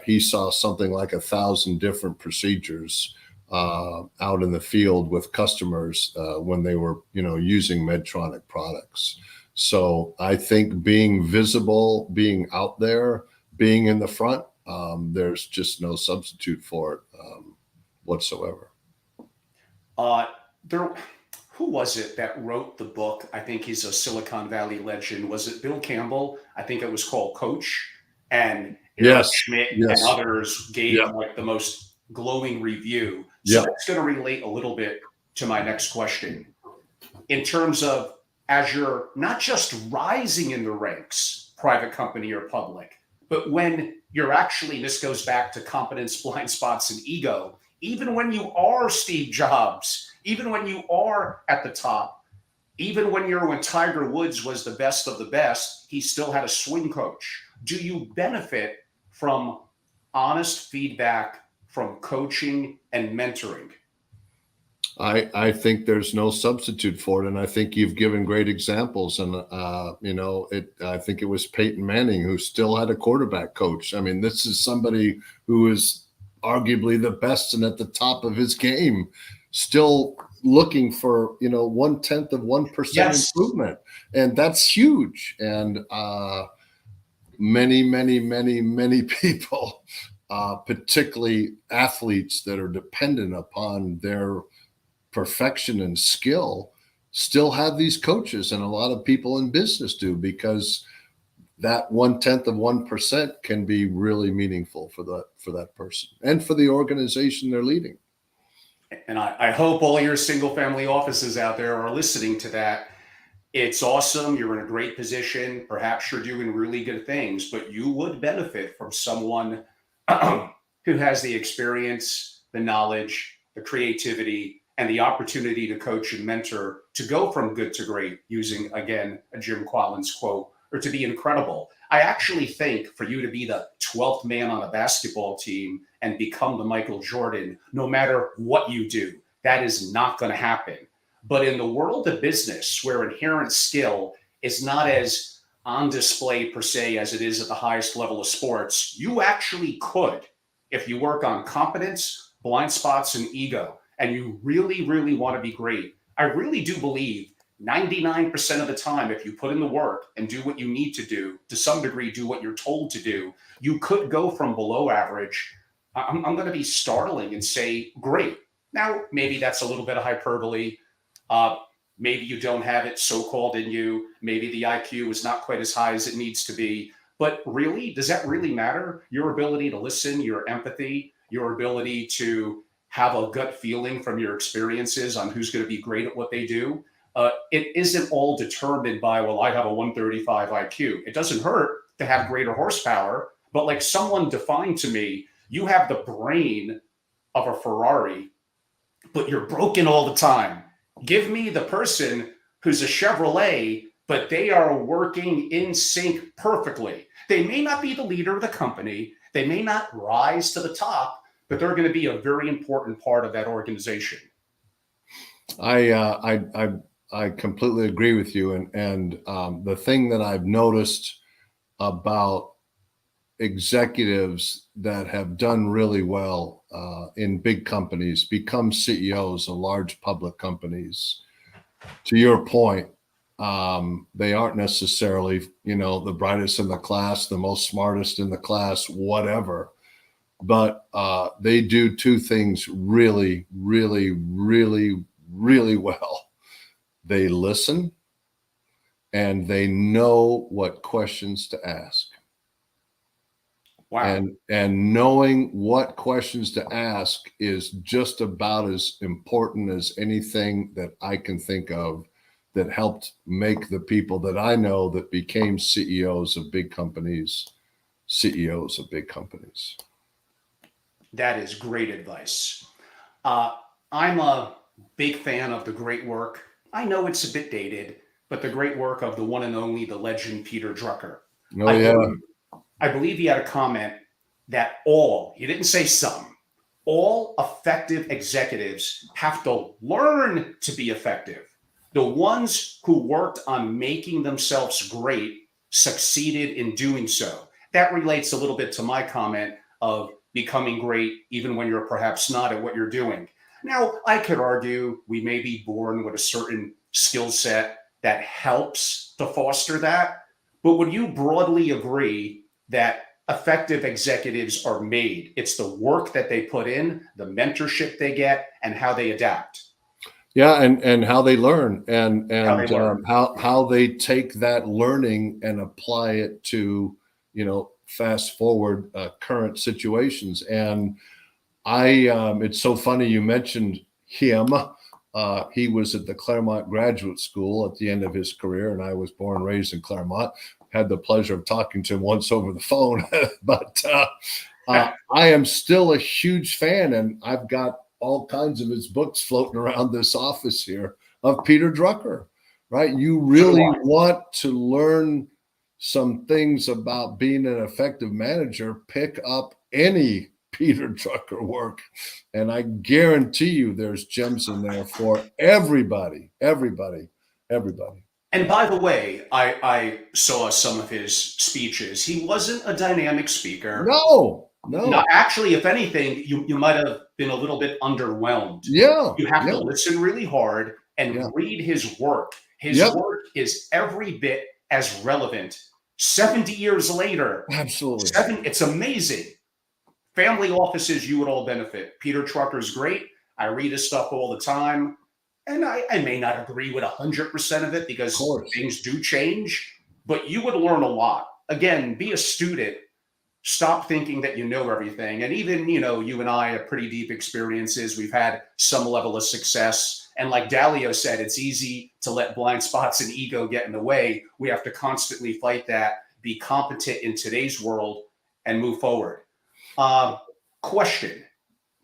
he saw something like 1,000 different procedures out in the field with customers when they were, using Medtronic products. So I think being visible, being out there, being in the front, there's just no substitute for it whatsoever. Who was it that wrote the book? I think he's a Silicon Valley legend. Was it Bill Campbell? I think it was called Coach. And Eric Yes. Schmidt Yes. and others gave Yeah. like the most glowing review. So Yeah. that's going to relate a little bit to my next question. In terms of, as you're not just rising in the ranks, private company or public, but when you're actually, this goes back to competence, blind spots, and ego, even when you are Steve Jobs, even when you are at the top, even when Tiger Woods was the best of the best, he still had a swing coach. Do you benefit from honest feedback from coaching and mentoring? I think there's no substitute for it, and I think you've given great examples. And I think it was Peyton Manning who still had a quarterback coach. I mean, this is somebody who is arguably the best and at the top of his game, still looking for 0.1% Yes. improvement, and that's huge. And many people, particularly athletes that are dependent upon their perfection and skill, still have these coaches, and a lot of people in business do, because that 0.1% can be really meaningful for that person and for the organization they're leading. And I hope all your single family offices out there are listening to that. It's awesome. You're in a great position. Perhaps you're doing really good things, but you would benefit from someone who has the experience, the knowledge, the creativity, and the opportunity to coach and mentor to go from good to great, using, again, a Jim Collins quote, or to be incredible. I actually think for you to be the 12th man on a basketball team and become the Michael Jordan, no matter what you do, that is not going to happen. But in the world of business, where inherent skill is not as on display per se as it is at the highest level of sports, you actually could, if you work on competence, blind spots, and ego, and you really, really want to be great. I really do believe 99% of the time, if you put in the work and do what you need to do, to some degree, do what you're told to do, you could go from below average. I'm going to be startling and say, great. Now, maybe that's a little bit of hyperbole. Uh, Maybe you don't have it so-called in you. Maybe the IQ is not quite as high as it needs to be. But really, does that really matter? Your ability to listen, your empathy, your ability to have a gut feeling from your experiences on who's going to be great at what they do. It isn't all determined by, well, I have a 135 IQ. It doesn't hurt to have greater horsepower, but like someone defined to me, you have the brain of a Ferrari, but you're broken all the time. Give me the person who's a Chevrolet, but they are working in sync perfectly. They may not be the leader of the company, they may not rise to the top, but they're going to be a very important part of that organization. I completely agree with you, and the thing that I've noticed about executives that have done really well in big companies, become CEOs of large public companies. To your point, they aren't necessarily, the brightest in the class, the most smartest in the class, whatever. But they do two things really, really, really, really well. They listen and they know what questions to ask. Wow. And knowing what questions to ask is just about as important as anything that I can think of that helped make the people that I know that became CEOs of big companies, CEOs of big companies. That is great advice. Uh, I'm a big fan of the great work. I know it's a bit dated, but the great work of the one and only, the legend Peter Drucker. Oh, I yeah. believe, I believe he had a comment that he didn't say some, all effective executives have to learn to be effective. The ones who worked on making themselves great succeeded in doing so. That relates a little bit to my comment of becoming great even when you're perhaps not at what you're doing. Now, I could argue we may be born with a certain skill set that helps to foster that. But would you broadly agree that effective executives are made? It's the work that they put in, the mentorship they get, and how they adapt. Yeah, and how they learn, and How they learn. how they take that learning and apply it to fast forward current situations. And it's so funny you mentioned him. He was at the Claremont Graduate School at the end of his career, and I was born and raised in Claremont. Had the pleasure of talking to him once over the phone, but I am still a huge fan, and I've got all kinds of his books floating around this office here of Peter Drucker, right? You really want to learn some things about being an effective manager, pick up any Peter Drucker work. And I guarantee you there's gems in there for everybody. And by the way, I saw some of his speeches. He wasn't a dynamic speaker. No. Actually, if anything, you might have been a little bit underwhelmed. Yeah. You have to listen really hard and read his work. His work is every bit as relevant 70 years later. Absolutely. It's amazing. Family offices, you would all benefit. Peter Drucker's great. I read his stuff all the time. And I may not agree with 100% of it because things do change, but you would learn a lot. Again, be a student. stop thinking that you know everything. And even, you and I have pretty deep experiences. We've had some level of success. And like Dalio said, it's easy to let blind spots and ego get in the way. We have to constantly fight that, be competent in today's world, and move forward. Question,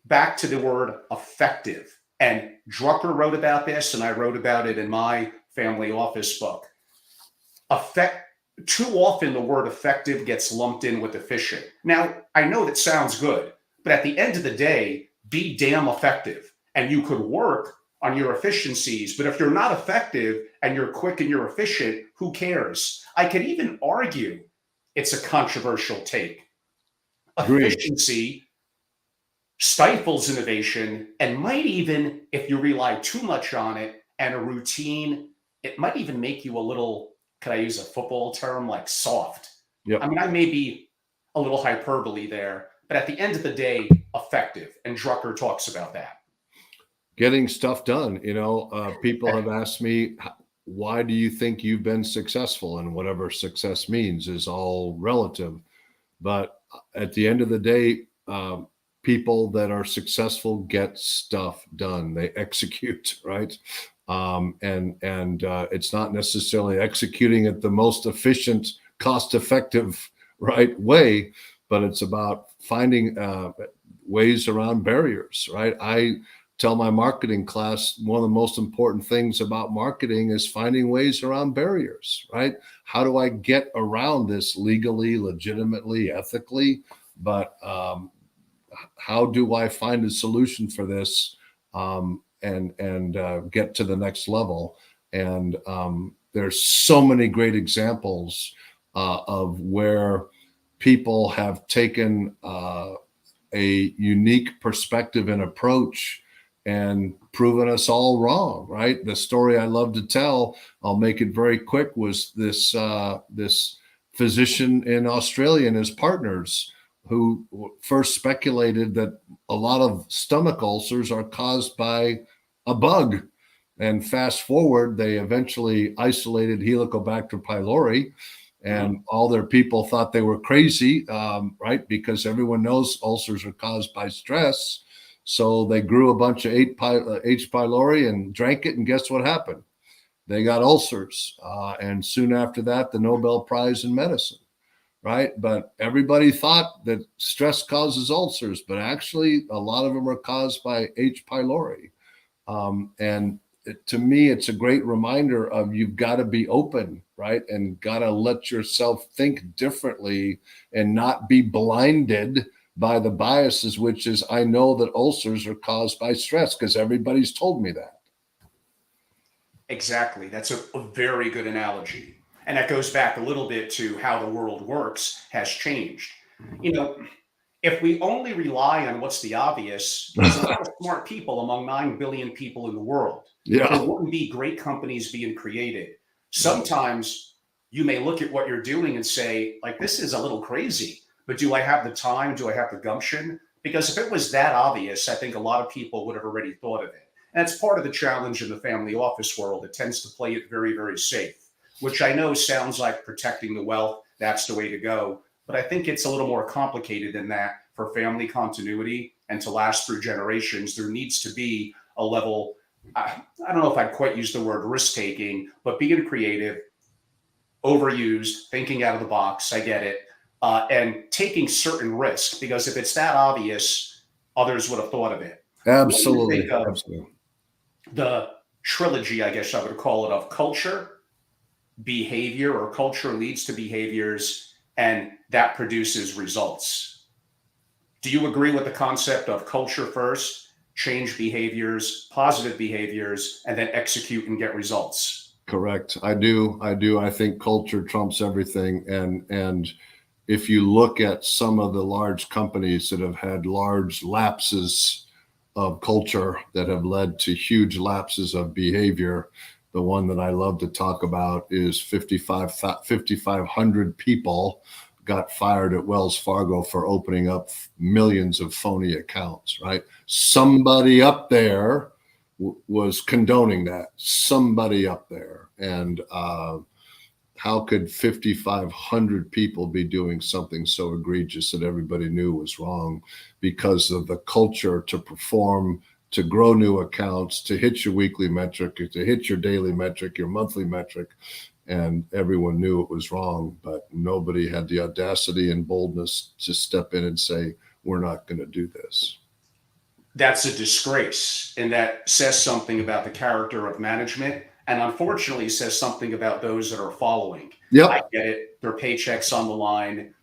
back to the word effective. And Drucker wrote about this, and I wrote about it in my family office book. Too often the word effective gets lumped in with efficient. Now, I know that sounds good, but at the end of the day, be damn effective. And you could work on your efficiencies, but if you're not effective and you're quick and you're efficient, who cares? I could even argue it's a controversial take. Agreed. Efficiency stifles innovation and might even, if you rely too much on it and a routine, it might even make you a little, could I use a football term, like soft? Yep. I mean, I may be a little hyperbole there, but at the end of the day, effective. And Drucker talks about that. Getting stuff done. People have asked me, why do you think you've been successful? And whatever success means is all relative. But at the end of the day, people that are successful get stuff done. They execute, right? And it's not necessarily executing at the most efficient, cost-effective, right way, but it's about finding ways around barriers, right? I tell my marketing class, one of the most important things about marketing is finding ways around barriers, right? How do I get around this legally, legitimately, ethically? But how do I find a solution for this and get to the next level? And there's so many great examples of where people have taken a unique perspective and approach and proven us all wrong, right? The story I love to tell, I'll make it very quick, was this physician in Australia and his partners who first speculated that a lot of stomach ulcers are caused by a bug. And fast forward, they eventually isolated Helicobacter pylori, and all their people thought they were crazy, right? Because everyone knows ulcers are caused by stress. So they grew a bunch of H. pylori and drank it, and guess what happened? They got ulcers. And soon after that, the Nobel Prize in medicine, right? But everybody thought that stress causes ulcers, but actually a lot of them are caused by H. pylori. To me, it's a great reminder of you've got to be open, right? And got to let yourself think differently and not be blinded by the biases, which is, I know that ulcers are caused by stress because everybody's told me that. Exactly. That's a very good analogy. And that goes back a little bit to how the world works has changed. If we only rely on what's the obvious, there's a lot of smart people among 9 billion people in the world. Yeah. There wouldn't be great companies being created. Sometimes you may look at what you're doing and say, like, this is a little crazy, but do I have the time? Do I have the gumption? Because if it was that obvious, I think a lot of people would have already thought of it. And it's part of the challenge in the family office world. It tends to play it very, very safe, which I know sounds like protecting the wealth. That's the way to go. But I think it's a little more complicated than that. For family continuity and to last through generations, there needs to be a level, I don't know if I'd quite use the word risk taking, but being creative, overused, thinking out of the box, I get it, and taking certain risks, because if it's that obvious, others would have thought of it. Absolutely. Absolutely. The trilogy, I guess I would call it, of culture, behavior, or culture leads to behaviors, and that produces results. Do you agree with the concept of culture first, change behaviors, positive behaviors, and then execute and get results? Correct. I do. I think culture trumps everything. And if you look at some of the large companies that have had large lapses of culture that have led to huge lapses of behavior, the one that I love to talk about is 5,500 people got fired at Wells Fargo for opening up millions of phony accounts, right? Somebody up there was condoning that. Somebody up there. And how could 5,500 people be doing something so egregious that everybody knew was wrong because of the culture to perform, to grow new accounts, to hit your weekly metric, to hit your daily metric, your monthly metric, and everyone knew it was wrong, but nobody had the audacity and boldness to step in and say, we're not going to do this. That's a disgrace, and that says something about the character of management, and unfortunately says something about those that are following. I Yep. get it, their paychecks on the line,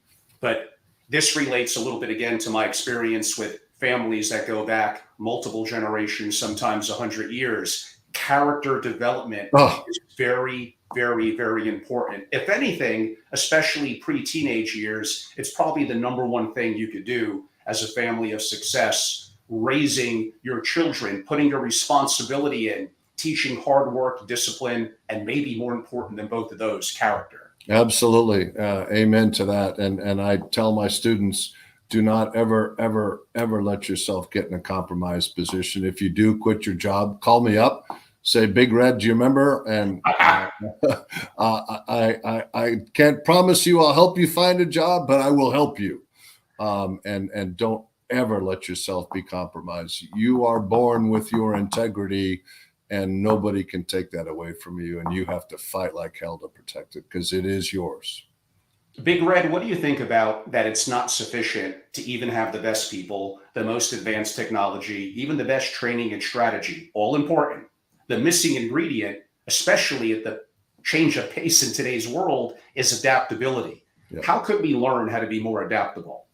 but this relates a little bit again to my experience with families that go back multiple generations, sometimes 100 years. Character development Oh, is very, very, very important. If anything, especially pre-teenage years, it's probably the number one thing you could do as a family of success, raising your children, putting your responsibility in, teaching hard work, discipline, and maybe more important than both of those, character. absolutely. Amen to that. And I tell my students, do not ever, ever, ever let yourself get in a compromised position. If you do quit your job, call me up, say, Big Red, do you remember? And I can't promise you I'll help you find a job, but I will help you. And don't ever let yourself be compromised. You are born with your integrity, and nobody can take that away from you. And you have to fight like hell to protect it because it is yours. Big Red, what do you think about that it's not sufficient to even have the best people, the most advanced technology, even the best training and strategy? All important. The missing ingredient, especially at the change of pace in today's world, is adaptability. Yeah. How could we learn how to be more adaptable?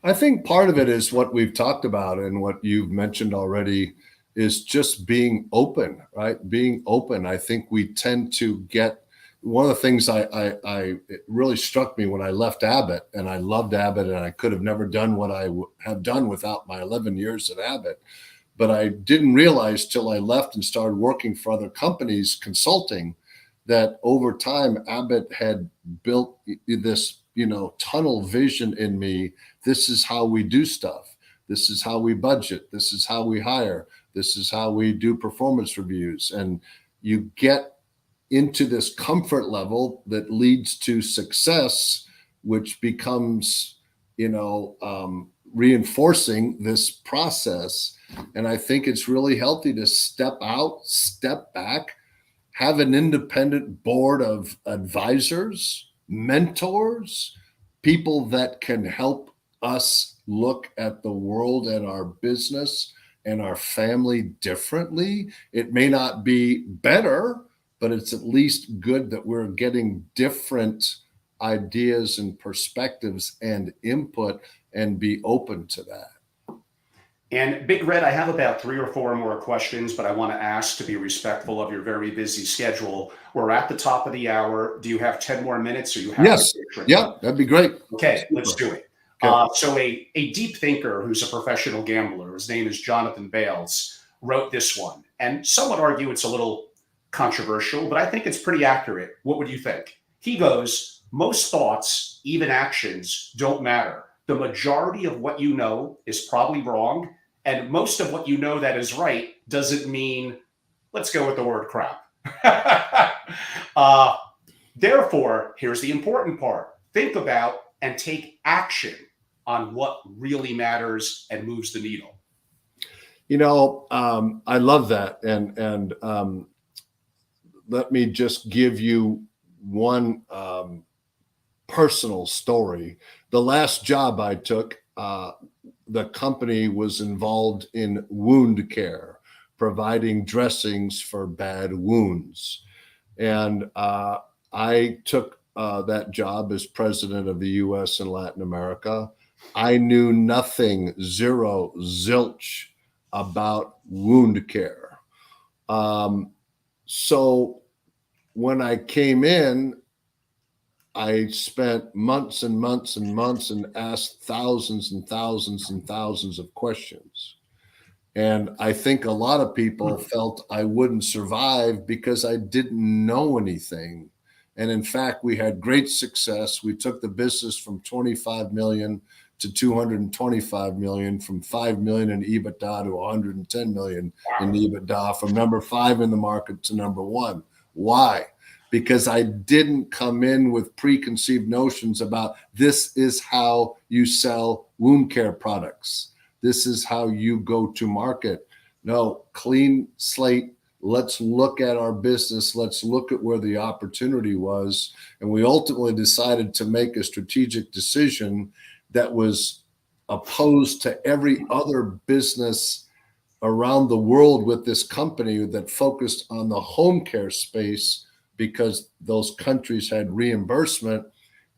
I think part of it is what we've talked about and what you've mentioned already is just being open, right? Being open. I think we tend to get one of the things it really struck me when I left Abbott, and I loved Abbott, and I could have never done what I have done without my 11 years at Abbott. But I didn't realize till I left and started working for other companies consulting that over time Abbott had built this, tunnel vision in me. This is how we do stuff. This is how we budget. This is how we hire. This is how we do performance reviews. And you get into this comfort level that leads to success, which becomes, reinforcing this process. And I think it's really healthy to step out, step back, have an independent board of advisors, mentors, people that can help us look at the world and our business and our family differently. It may not be better, but it's at least good that we're getting different ideas and perspectives and input and be open to that. And Big Red, I have about 3 or 4 more questions, but I want to ask to be respectful of your very busy schedule. We're at the top of the hour. Do you have 10 more minutes or you have Yes. to? Yeah, that'd be great. Okay, let's do it. Okay. So a deep thinker who's a professional gambler, his name is Jonathan Bales, wrote this one. And some would argue it's a little controversial, but I think it's pretty accurate. What would you think? He goes, most thoughts, even actions, don't matter. The majority of what you know is probably wrong. And most of what you know that is right doesn't mean, let's go with the word crap. Therefore, here's the important part. Think about and take action on what really matters and moves the needle. I love that. And let me just give you one personal story. The last job I took, the company was involved in wound care, providing dressings for bad wounds. And I took that job as president of the US and Latin America. I knew nothing, zero, zilch about wound care. So when I came in, I spent months and months and months and asked thousands and thousands and thousands of questions. And I think a lot of people felt I wouldn't survive because I didn't know anything. And in fact, we had great success. We took the business from 25 million to 225 million, from 5 million in EBITDA to 110 million in EBITDA, from number 5 in the market to number 1. Why? because I didn't come in with preconceived notions about this is how you sell wound care products. This is how you go to market. No, clean slate. Let's look at our business. Let's look at where the opportunity was. And we ultimately decided to make a strategic decision that was opposed to every other business around the world with this company that focused on the home care space because those countries had reimbursement.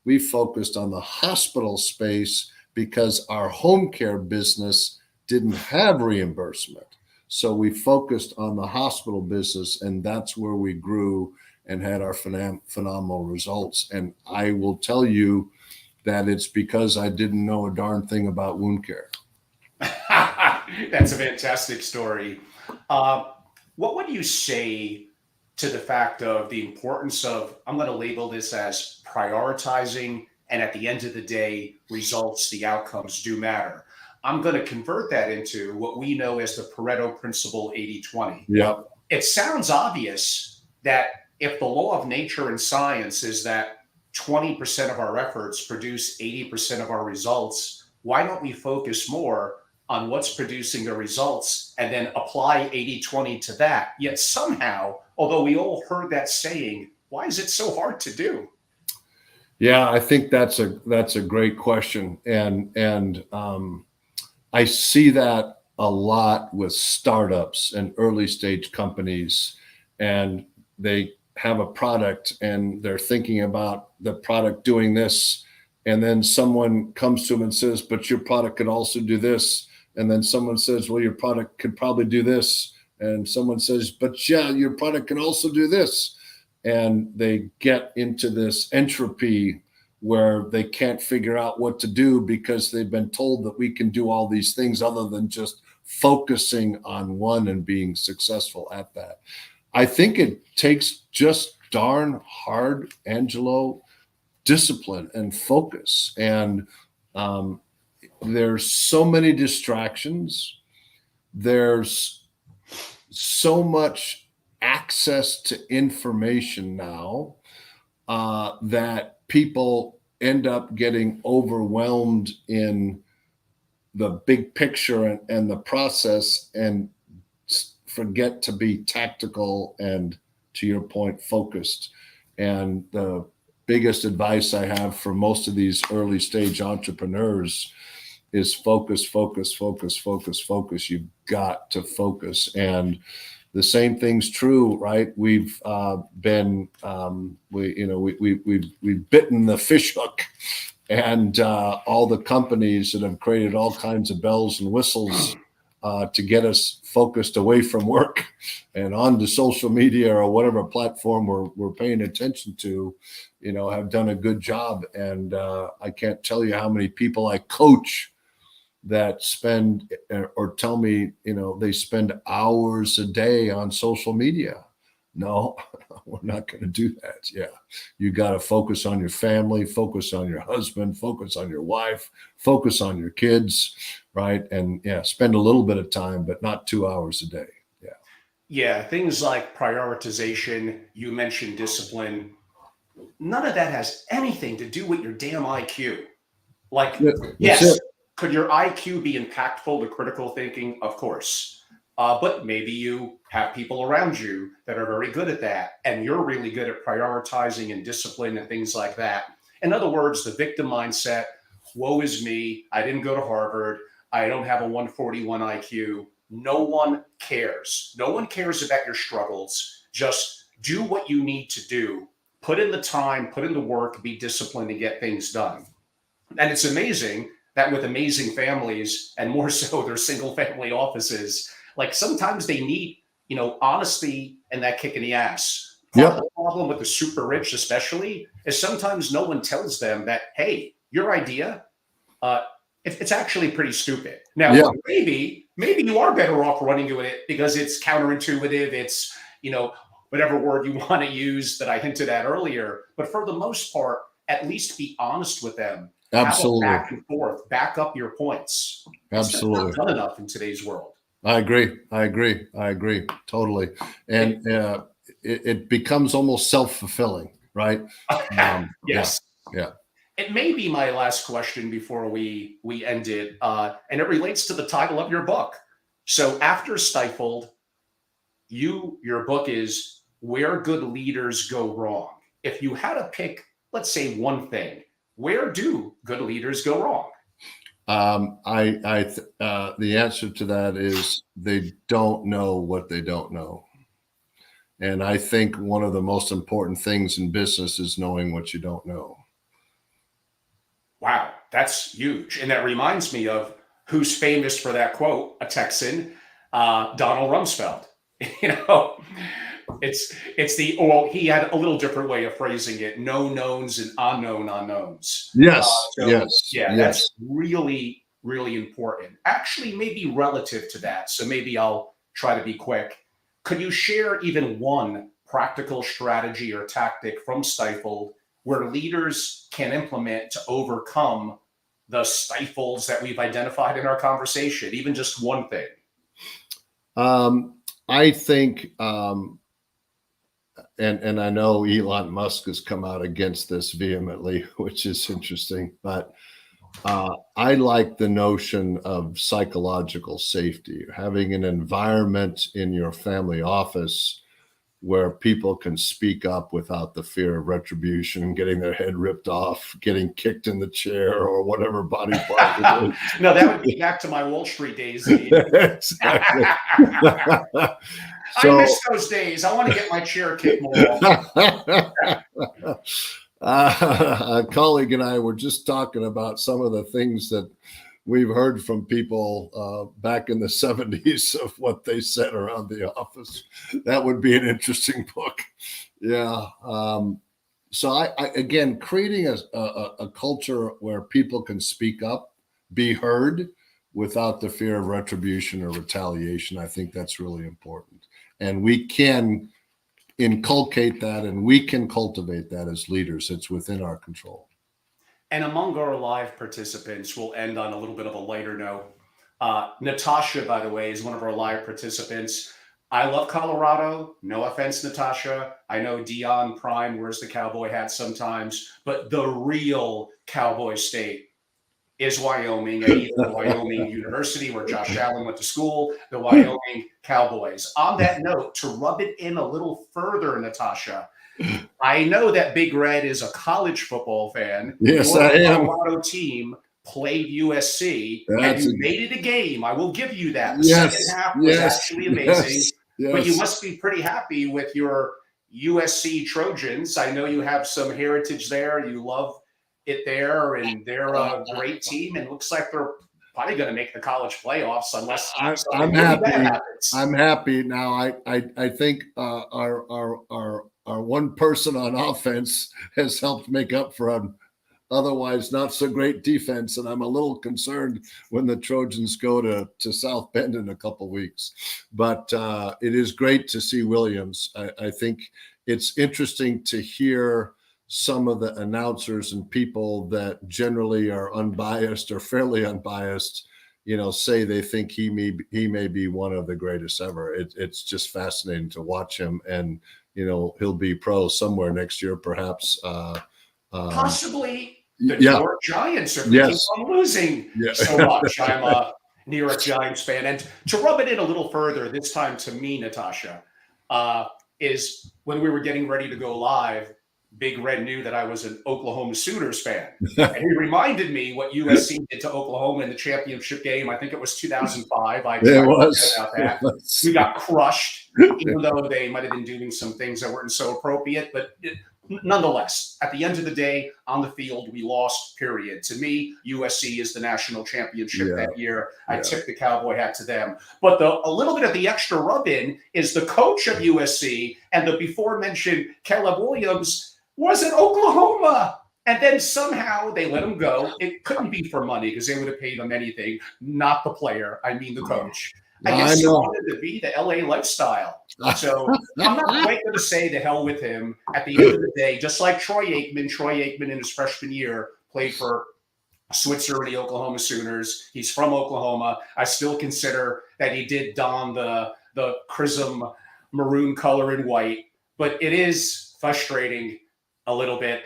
We focused on the hospital space because our home care business didn't have reimbursement. So we focused on the hospital business, and that's where we grew and had our phenomenal results. And I will tell you that it's because I didn't know a darn thing about wound care. That's a fantastic story. What would you say to the fact of the importance of, I'm going to label this as prioritizing, and at the end of the day, results, the outcomes do matter. I'm going to convert that into what we know as the Pareto principle 80-20. Yeah. It sounds obvious that if the law of nature and science is that 20% of our efforts produce 80% of our results, why don't we focus more on what's producing the results and then apply 80-20 to that? Yet somehow, although we all heard that saying, why is it so hard to do? Yeah, I think that's a great question. And I see that a lot with startups and early stage companies, and they have a product and they're thinking about the product doing this. And then someone comes to them and says, but your product could also do this. And then someone says, well, your product could probably do this. And someone says, but yeah, your product can also do this. And they get into this entropy where they can't figure out what to do because they've been told that we can do all these things other than just focusing on one and being successful at that. I think it takes just darn hard, Angelo, discipline and focus. And there's so many distractions. There's so much access to information now that people end up getting overwhelmed in the big picture and the process and forget to be tactical and, to your point, focused. And the biggest advice I have for most of these early stage entrepreneurs is focus, focus, focus, focus, focus. You've got to focus. And the same thing's true, right? We've been we've bitten the fish hook, and all the companies that have created all kinds of bells and whistles to get us focused away from work and onto social media or whatever platform we're paying attention to, have done a good job. And I can't tell you how many people I coach that spend or tell me, they spend hours a day on social media. No, we're not going to do that. Yeah. You got to focus on your family, focus on your husband, focus on your wife, focus on your kids, right? And yeah, spend a little bit of time, but not 2 hours a day. Yeah. Yeah, things like prioritization, you mentioned discipline. None of that has anything to do with your damn IQ. Like, That's yes, it. could your IQ be impactful to critical thinking? Of course. But maybe you have people around you that are very good at that, and you're really good at prioritizing and discipline and things like that. In other words, the victim mindset, woe is me, I didn't go to Harvard, I don't have a 141 IQ. No one cares. No one cares about your struggles. Just do what you need to do. Put in the time, put in the work, be disciplined, and get things done. And it's amazing that with amazing families, and more so their single family offices, like sometimes they need, honesty and that kick in the ass. Part of Yep. the problem with the super rich, especially, is sometimes no one tells them that, hey, your idea, uh, it's actually pretty stupid. Now, Yeah. maybe you are better off running with it because it's counterintuitive. It's, whatever word you want to use that I hinted at earlier. But for the most part, at least be honest with them. Have a Absolutely. back and forth, back up your points. It's just not Absolutely. done enough in today's world. I agree. Totally. And it becomes almost self-fulfilling, right? Yes. Yeah. It may be my last question before we end it, and it relates to the title of your book. So after Stifled, your book is Where Good Leaders Go Wrong. If you had to pick, let's say one thing, where do good leaders go wrong? The answer to that is they don't know what they don't know. And I think one of the most important things in business is knowing what you don't know. Wow, that's huge. And that reminds me of who's famous for that quote, a Texan, Donald Rumsfeld. You know, it's the well, he had a little different way of phrasing it: no knowns and unknown unknowns. Yes, So yes, yeah, yes. that's really really important. Actually, maybe relative to that. So maybe I'll try to be quick. Could you share even one practical strategy or tactic from Stifled where leaders can implement to overcome the stifles that we've identified in our conversation? Even just one thing. I think, and I know Elon Musk has come out against this vehemently, which is interesting, but I like the notion of psychological safety, having an environment in your family office where people can speak up without the fear of retribution, getting their head ripped off, getting kicked in the chair, or whatever body part it is. No, that would be back to my Wall Street days. Exactly. I miss those days. I want to get my chair kicked more often. A colleague and I were just talking about some of the things that we've heard from people back in the 70s of what they said around the office. That would be an interesting book. Yeah. So I again, creating a culture where people can speak up, be heard without the fear of retribution or retaliation. I think that's really important. And we can inculcate that and we can cultivate that as leaders. It's within our control. And among our live participants, we'll end on a little bit of a lighter note. Natasha, by the way, is one of our live participants. I love Colorado. No offense, Natasha. I know Dion Prime wears the cowboy hat sometimes, but the real cowboy state is Wyoming, and even the Wyoming University, where Josh Allen went to school, the Wyoming Cowboys. On that note, to rub it in a little further, Natasha, I know that Big Red is a college football fan. Yes, Your I am. Colorado team played USC, and That's you made it a game. I will give you that. The yes, second half was yes, actually amazing. yes, But you yes. must be pretty happy with your USC Trojans. I know you have some heritage there. You love it there, and they're a great team. And looks like they're probably going to make the college playoffs unless I'm something really bad happy. happens. I'm happy now. I think our one person on offense has helped make up for an otherwise not so great defense, and I'm a little concerned when the Trojans go to South Bend in a couple weeks. But it is great to see Williams. I think it's interesting to hear some of the announcers and people that generally are unbiased or fairly unbiased, say they think he may be one of the greatest ever. It's just fascinating to watch him, and he'll be pro somewhere next year, perhaps. Possibly the New Yeah. York Giants are thinking on losing so much. I'm a New York Giants fan. And to rub it in a little further, this time to me, Natasha, is when we were getting ready to go live, Big Red knew that I was an Oklahoma Sooners fan. And he reminded me what USC did to Oklahoma in the championship game. I think it was 2005. I tried to forget about that. We got crushed, even though they might have been doing some things that weren't so appropriate. But nonetheless, at the end of the day, on the field, we lost, period. To me, USC is the national championship that year. I tip the cowboy hat to them. But a little bit of the extra rub-in is the coach of USC and the before-mentioned Caleb Williams was in Oklahoma. And then somehow they let him go. It couldn't be for money because they would have paid him anything, not the player. I mean the coach. I guess he wanted to be the LA lifestyle. So I'm not quite going to say the hell with him. At the end of the day, just like Troy Aikman in his freshman year played for Switzer and the Oklahoma Sooners. He's from Oklahoma. I still consider that he did don the chrism maroon color and white. but it is frustrating a little bit.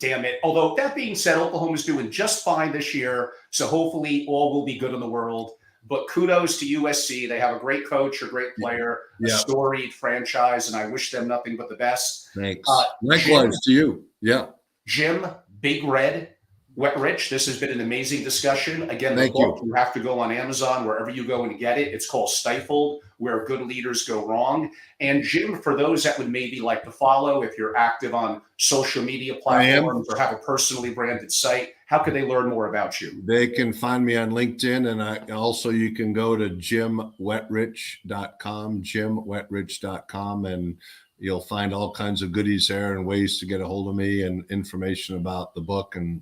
Damn it. Although that being said, Oklahoma's doing just fine this year. So hopefully all will be good in the world. But kudos to USC. They have a great coach, a great player, a storied franchise, and I wish them nothing but the best. Thanks. Likewise to you. Yeah. Jim, Big Red, Wetrich, this has been an amazing discussion. Again, the book, you have to go on Amazon, wherever you go and get it. It's called Stifled, Where Good Leaders Go Wrong. And Jim, for those that would maybe like to follow, if you're active on social media platforms or have a personally branded site, how could they learn more about you? They can find me on LinkedIn, and also you can go to jimwetrich.com, jimwetrich.com, and you'll find all kinds of goodies there and ways to get a hold of me and information about the book and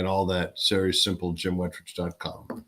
all that. It's very simple, jimwetrich.com.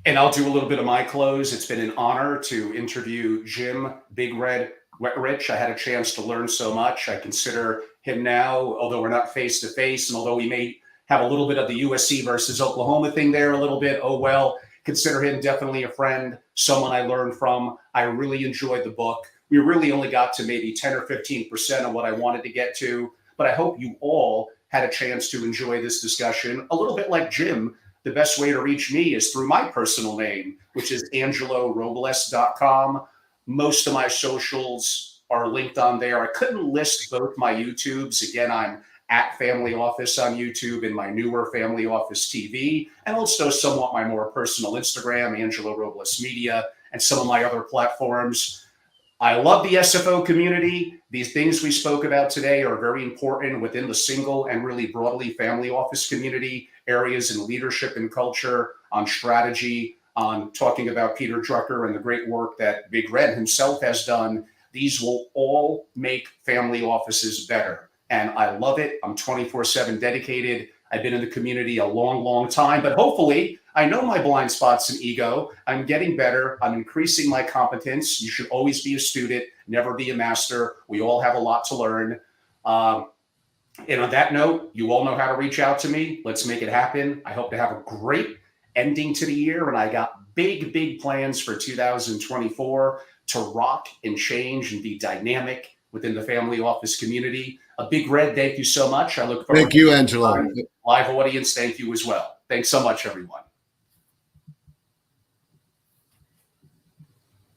And I'll do a little bit of my close. It's been an honor to interview Jim Big Red Wetrich. I had a chance to learn so much. I consider him now, although we're not face to face, and although we may have a little bit of the USC versus Oklahoma thing there a little bit, oh well, consider him definitely a friend, someone I learned from. I really enjoyed the book. We really only got to maybe 10 or 15% of what I wanted to get to, but I hope you all had a chance to enjoy this discussion. A little bit like Jim, the best way to reach me is through my personal name, which is angelorobles.com. Most of my socials are linked on there. I couldn't list both my YouTubes. Again, I'm at Family Office on YouTube and my newer Family Office TV, and also somewhat my more personal Instagram, Angelo Robles Media, and some of my other platforms. I love the SFO community. These things we spoke about today are very important within the single and really broadly family office community, areas in leadership and culture, on strategy, on talking about Peter Drucker and the great work that Big Red himself has done. These will all make family offices better. And I love it. I'm 24/7 dedicated. I've been in the community a long, long time, but hopefully I know my blind spots and ego. I'm getting better. I'm increasing my competence. You should always be a student, never be a master. We all have a lot to learn. And on that note, you all know how to reach out to me. Let's make it happen. I hope to have a great ending to the year. And I got big, big plans for 2024 to rock and change and be dynamic within the family office community. A Big Red, thank you so much. I look forward to you, Angelo. Live audience, thank you as well. Thanks so much, everyone.